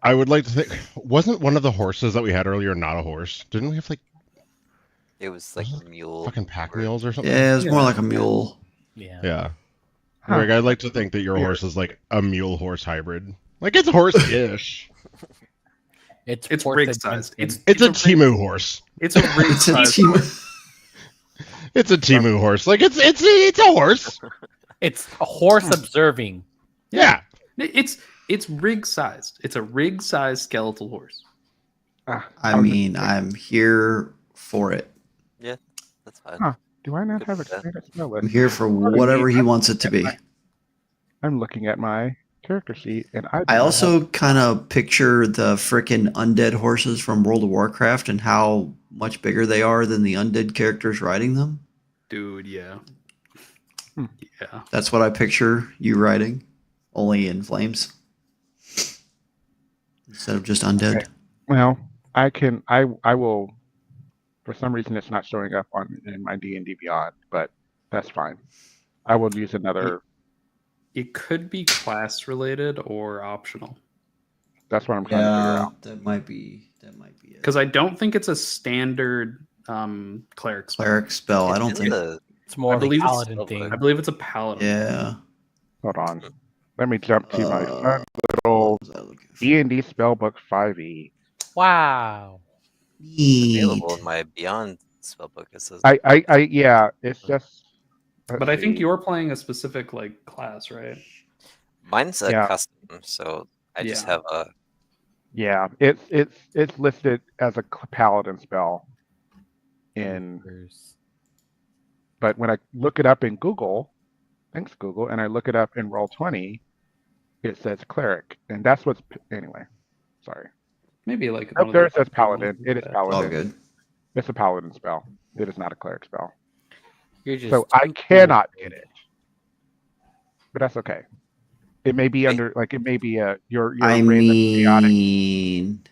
I would like to think. Wasn't one of the horses that we had earlier not a horse? Didn't we have like It was like a mule. fucking pack or- mules or something? Yeah, it's more like a mule. Yeah. Yeah. Huh. Greg, I'd like to think that your Weird. horse is like a mule horse hybrid. Like it's horse-ish. It's worth rig the sized. attention. It's a rig- Timu horse. It's a rig It's a sized. team. It's a Timu horse. Like it's a horse. It's a horse observing. Yeah. It's rig sized. It's a rig sized skeletal horse. I mean, I'm here for it. That's fine. Huh. Do I not Good have a for that. standard spell I'm list? here for whatever he wants it to be. I'm looking at my character sheet, and I. do I not also kind of picture the frickin' undead horses from World of Warcraft and how much bigger they are than the undead characters riding them. Dude, yeah. Hmm. Yeah. That's what I picture you riding, only in flames instead of just undead. Okay. Well, I can. I will. For some reason, it's not showing up in my D&D Beyond, but that's fine. I will use another. It could be class related or optional. That's what I'm trying to figure out. that might be it. Because I don't think it's a standard cleric spell. Cleric spell. I It don't is think. a- It's more I of a believe it's paladin silver. thing. I believe it's a paladin. Yeah. Hold on. Let me jump to my Uh, fun little What was I looking for? D&D Spellbook 5e. Wow. Neat. available in my Beyond spellbook. It says Yeah, it's just. let's But I think see. you're playing a specific like class, right? mine's a Yeah. custom, so I just Yeah. have a. Yeah, it's listed as a paladin spell. But when I look it up in Google, thanks Google, and I look it up in Roll20, it says cleric, and that's what's anyway. Sorry. Maybe like Up one of there the- it says paladin. It is All paladin. good. It's a paladin spell. It is not a cleric spell. You're just So I too cannot cool. get it. But that's okay. It may be under like it may be your I random chaotic. mean,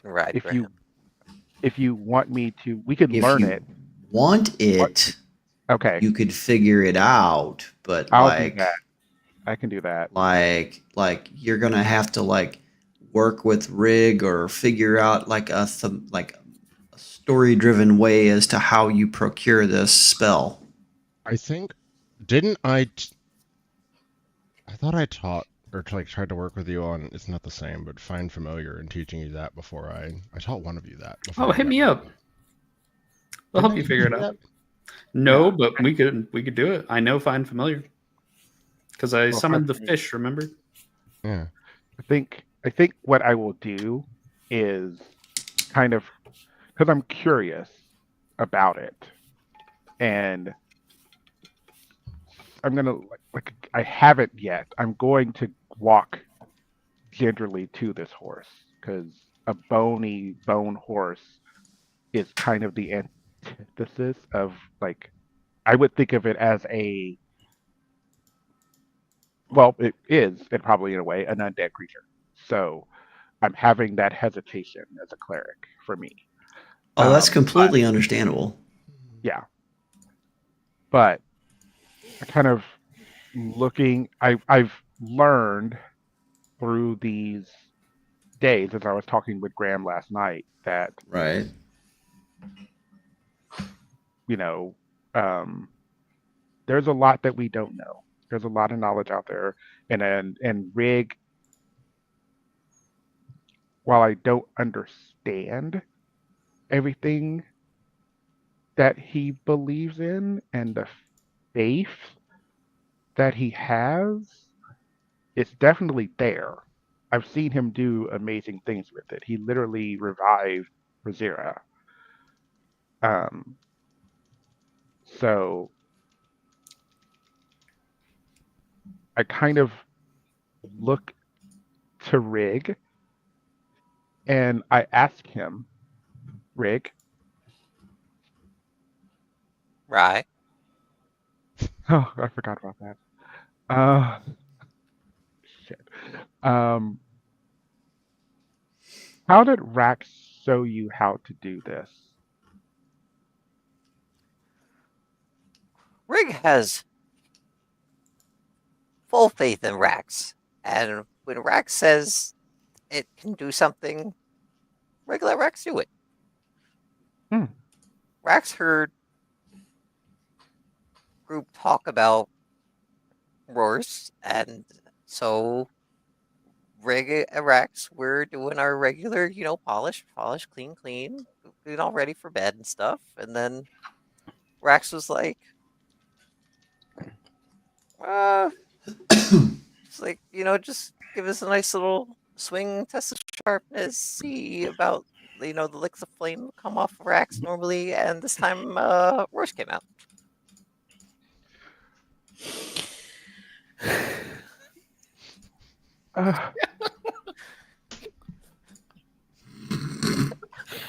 Ride If for you him. if you want me to, we could if learn you it. want it, Okay, you could figure it out. But I'll like, do that. I can do that. like you're gonna have to like work with Rig or figure out like a story driven way as to how you procure this spell. I think I thought I taught or like tried to work with you on it's not the same, but find familiar and teaching you that before I taught one of you that. Before Oh, I hit met me you. up. I'll help Didn't you I figure it teach you out. that? No, Yeah. but we could do it. I know find familiar. Because I Well, summoned the find- fish, remember? Yeah. I think what I will do is kind of because I'm curious about it, and I'm gonna like I haven't yet. I'm going to walk gingerly to this horse because a bone horse is kind of the antithesis of like I would think of it as a well, it is, and probably in a way, an undead creature. So I'm having that hesitation as a cleric for me. Oh, that's Um, completely understandable. Yeah. but I kind of I've learned through these days, as I was talking with Graham last night, that Right. you know, there's a lot that we don't know. There's a lot of knowledge out there, and Rig, while I don't understand everything that he believes in and the faith that he has, it's definitely there. I've seen him do amazing things with it. He literally revived Razira. So I kind of look to Rig and I ask him, Rig, Right. oh, I forgot about that. Uh, shit. Um, how did Rax show you how to do this? Rig has full faith in Rax, and when Rax says it can do something, Rig let Rax do it. Hmm. Rax heard group talk about Roars, and so Rig and Rax, we're doing our regular, polish, clean, getting all ready for bed and stuff. And then Rax was like, it's like, just give us a nice little swing, test of sharpness, see about, the licks of flame come off of Rax normally, and this time, Roars came out.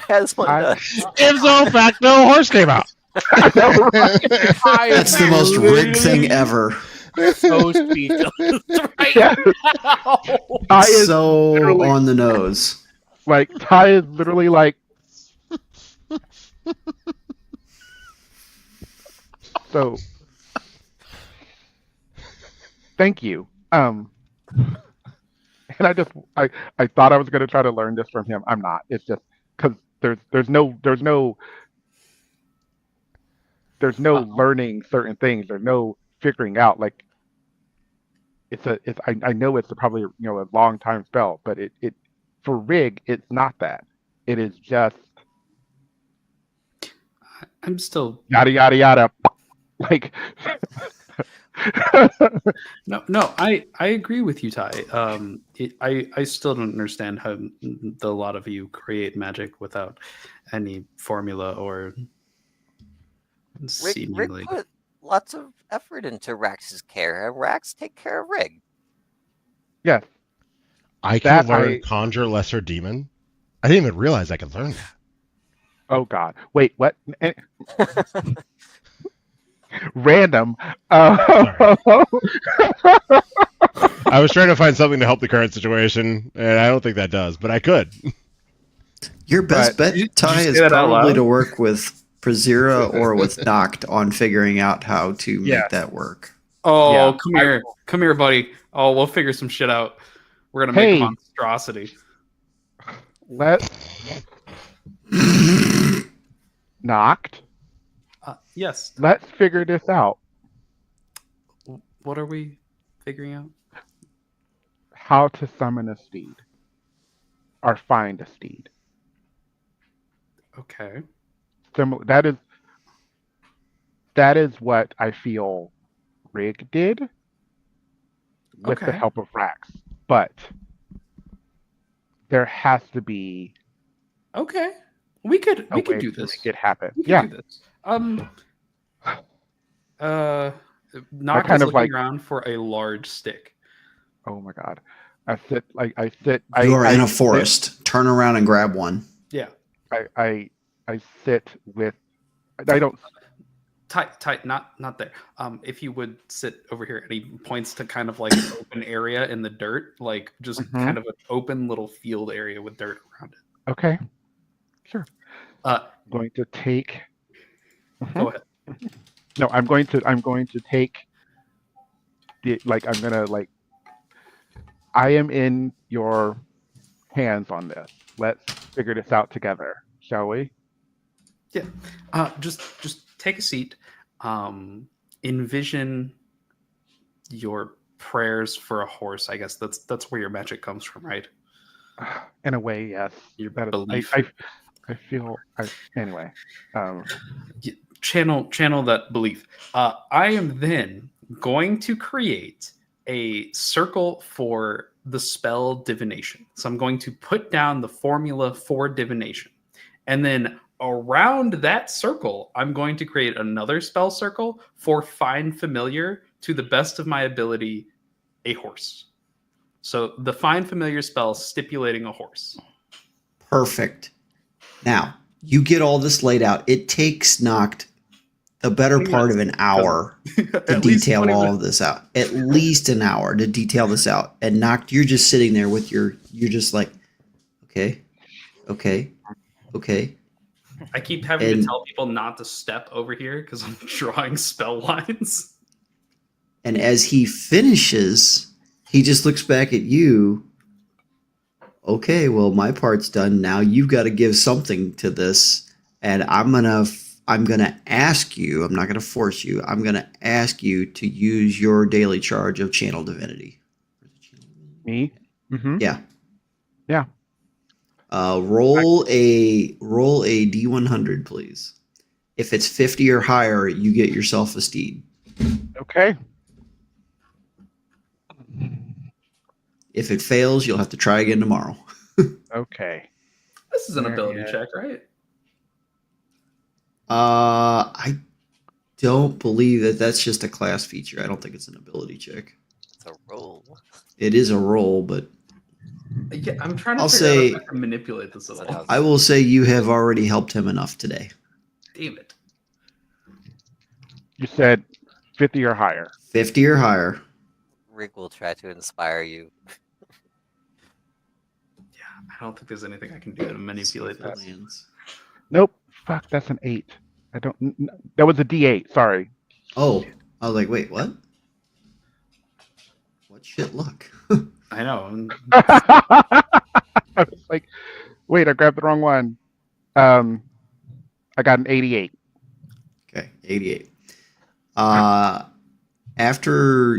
As one I- does. Ipso facto, horse came out. That's the most Rig thing ever. So speechless right Yeah. now. Ty It's is so literally- on the nose. like Ty is literally like, so thank you. And I thought I was going to try to learn this from him. I'm not. It's just because there's no learning certain things. There's no figuring out. Like I know it's probably a long time spell, but it for Rig it's not that. It is just I'm still yada yada yada. Like no. I agree with you, Ty. I still don't understand how a lot of you create magic without any formula or Rig seemingly. put lots of effort into Rax's care, and Rax take care of Rig. yes. I can That learn I- conjure lesser demon. I didn't even realize I could learn that. Oh God. Wait. What? Random. I was trying to find something to help the current situation, and I don't think that does, but I could. Your best bet, Did you Ty, say is that out probably loud? to work with Prazira or with Noct on figuring out how to Yeah. make that work. Oh, Yeah, come here, buddy. Oh, we'll figure some shit out. We're gonna make Hey. a monstrosity. Let's knocked. Yes. Let's figure this out. What are we figuring out? How to summon a steed or find a steed. Okay. Similar. That is what I feel Rig did with the Okay. help of Rax, but there has to be Okay. We could a way do to this. make it happen. We could Yeah. do this. Knock kind is of looking like- around for a large stick. Oh my God. I sit. You are in a sit- forest. Turn around and grab one. Yeah. I sit with. I don't. Tight, not there. If you would sit over here, and he points to kind of like an open area in the dirt, like just Mhm. kind of an open little field area with dirt around it. Okay. Sure. Uh, I'm going to take. Go ahead. I'm No, I'm going to take the I'm gonna I am in your hands on this. Let's figure this out together, shall we? Yeah. Just take a seat. Envision your prayers for a horse. I guess that's where your magic comes from, right? In a way, yes. Your That is, belief. I feel anyway. Channel that belief. I am then going to create a circle for the spell divination. So I'm going to put down the formula for divination, and then around that circle, I'm going to create another spell circle for find familiar to the best of my ability, a horse. So the find familiar spell stipulating a horse. Perfect. Now, you get all this laid out. It takes Noct the better part of an hour to At least detail 20 all minutes. of this out. At least an hour to detail this out. And Noct, you're just sitting there with you're just like, okay. I keep having to And- tell people not to step over here because I'm drawing spell lines. And as he finishes, he just looks back at you. Okay, well, my part's done. Now you've got to give something to this, and I'm gonna ask you. I'm not gonna force you. I'm gonna ask you to use your daily charge of channel divinity. Me? Mm-hmm. Yeah. Yeah. Roll a D100, please. If it's 50 or higher, you get yourself a steed. Okay. If it fails, you'll have to try again tomorrow. Okay. This is an There ability is. check, right? I don't believe that that's just a class feature. I don't think it's an ability check. It's a roll. It is a roll, but Yeah, I'm trying to I'll figure out say- if I can manipulate this at all. I will say you have already helped him enough today. Damn it. You said 50 or higher. 50 or higher. Rick will try to inspire you. Yeah, I don't think there's anything I can do to manipulate See if it this. lands. Nope. Fuck, that's an 8. That was a D8. Sorry. Oh, I was like, wait, what? What shit luck? I know. I was like, wait, I grabbed the wrong one. I got an 88. Okay, 88. After,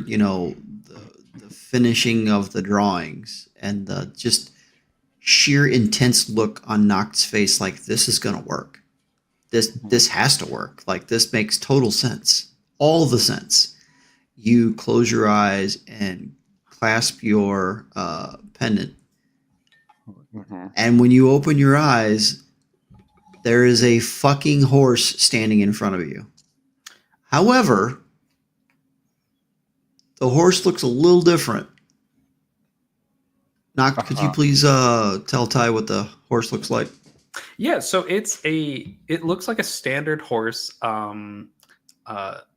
the finishing of the drawings and the just sheer intense look on Noct's face, like, this is going to work. This has to work. Like, this makes total sense. All the sense. You close your eyes and clasp your pendant. Mm-hmm. And when you open your eyes, there is a fucking horse standing in front of you. However, the horse looks a little different. Noct, could you please tell Ty what the horse looks like? Yeah, so it looks like a standard horse, a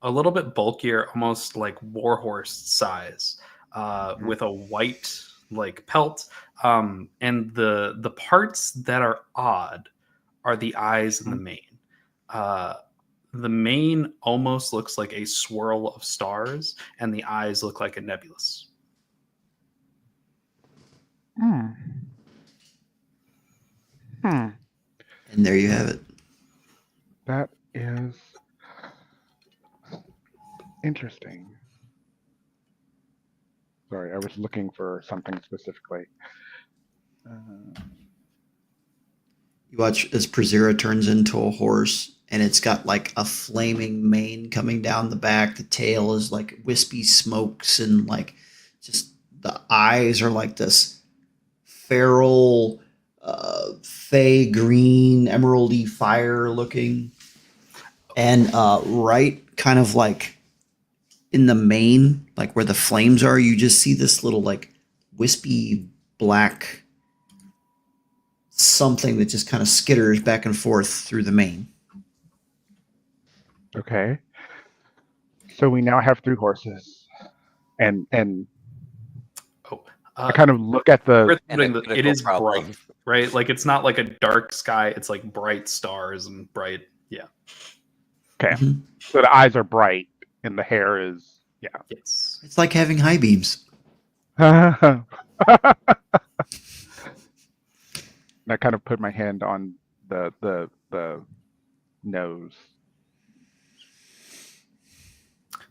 little bit bulkier, almost like warhorse size, with a white like pelt. And the parts that are odd are the eyes and the mane. The mane almost looks like a swirl of stars, and the eyes look like a nebulous. And there you have it. That is interesting. Sorry, I was looking for something specifically. You watch as Prezira turns into a horse, and it's got like a flaming mane coming down the back. The tail is like wispy smokes, and like just the eyes are like this feral, fey green, emeraldy fire looking. And right kind of like in the mane, like where the flames are, you just see this little like wispy black something that just kind of skitters back and forth through the mane. Okay. So we now have 3 horses. And I kind of look at the And a it critical is problem. bright, right? Like it's not like a dark sky; it's like bright stars and bright. Yeah. Okay. Mhm. So the eyes are bright and the hair is Yes. It's like having high beams. I kind of put my hand on the nose.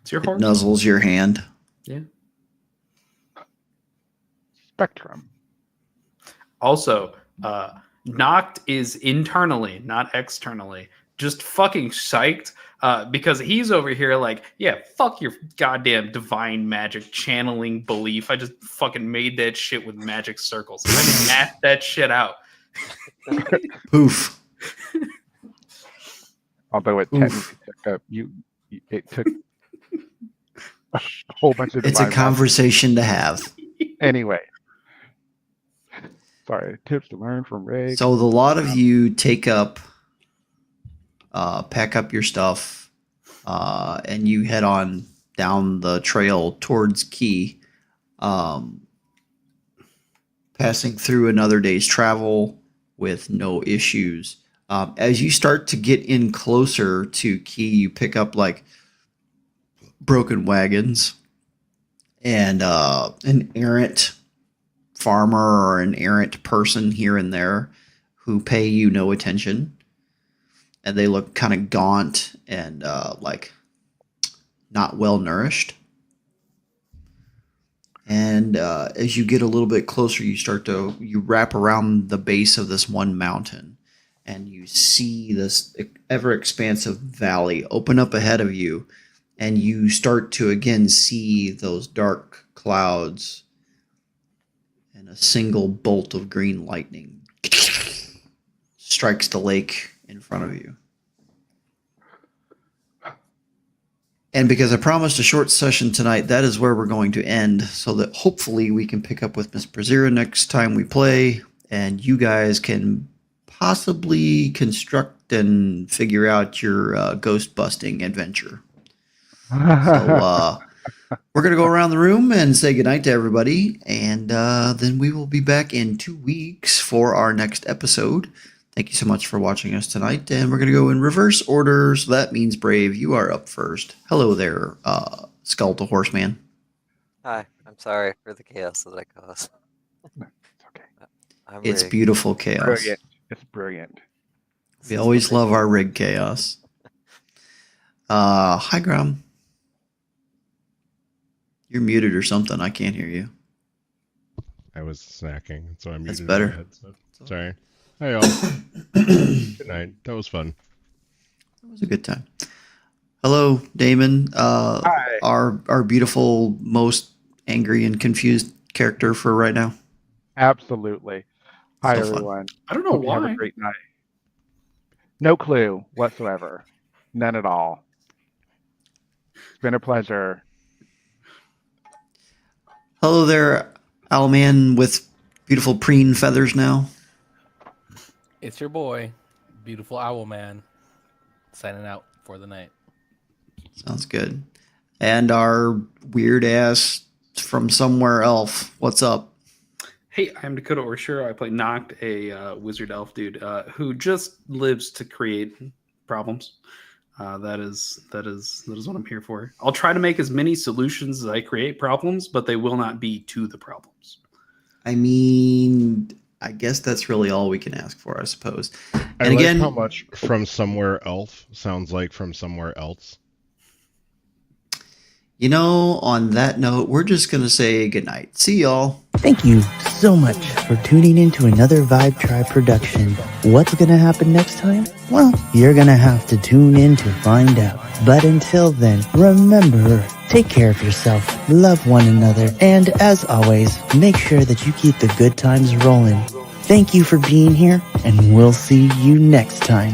It's your It horse. nuzzles your hand. Yeah. Spectrum. Also, Noct is internally, not externally, just fucking psyched because he's over here like, yeah, fuck your goddamn divine magic channeling belief. I just fucking made that shit with magic circles. I can math that shit out. Poof. Although it Oof. technically took it took a whole bunch of It's a divine magic. conversation to have. Anyway. Sorry, tips to learn from Ray. So the lot of you take up, pack up your stuff, and you head on down the trail towards Key, passing through another day's travel with no issues. As you start to get in closer to Key, you pick up like broken wagons and an errant farmer or an errant person here and there who pay you no attention, and they look kind of gaunt and like not well nourished. And as you get a little bit closer, you wrap around the base of this one mountain, and you see this ever expansive valley open up ahead of you, and you start to again see those dark clouds. A single bolt of green lightning strikes the lake in front of you. And because I promised a short session tonight, that is where we're going to end, so that hopefully we can pick up with Miss Brazira next time we play, and you guys can possibly construct and figure out your ghost busting adventure. So, we're going to go around the room and say goodnight to everybody, and then we will be back in 2 weeks for our next episode. Thank you so much for watching us tonight, and we're going to go in reverse order, so that means Brave, you are up first. Hello there, Skull to Horseman. Hi, I'm sorry for the chaos that I caused. It's okay. It's rigged. beautiful chaos. Brilliant. It's brilliant. We always love our rig chaos. Hi, Grom. You're muted or something. I can't hear you. I was snacking, so I That's muted better. my headset. Sorry. Hi, y'all. Good night. That was fun. It was a good time. Hello, Damon. Hi. Our beautiful, most angry and confused character for right now. Absolutely. Hi, So fun. everyone. I don't know Hope you have why. a great night. No clue whatsoever. None at all. It's been a pleasure. Hello there, Owlman with beautiful preen feathers now. It's your boy, beautiful owl man, signing out for the night. Sounds good. And our weird ass from somewhere elf. What's up? Hey, I'm Dakota Orsher. I play Noct, a wizard elf dude who just lives to create problems. That is what I'm here for. I'll try to make as many solutions as I create problems, but they will not be to the problems. I mean, I guess that's really all we can ask for, I suppose. I And again, like how much from somewhere elf sounds like from somewhere else. you know, on that note, we're just going to say goodnight. See y'all. Thank you so much for tuning in to another Vibe Tribe production. What's gonna happen next time? Well, you're gonna have to tune in to find out. But until then, remember, take care of yourself, love one another, and as always, make sure that you keep the good times rolling. Thank you for being here, and we'll see you next time.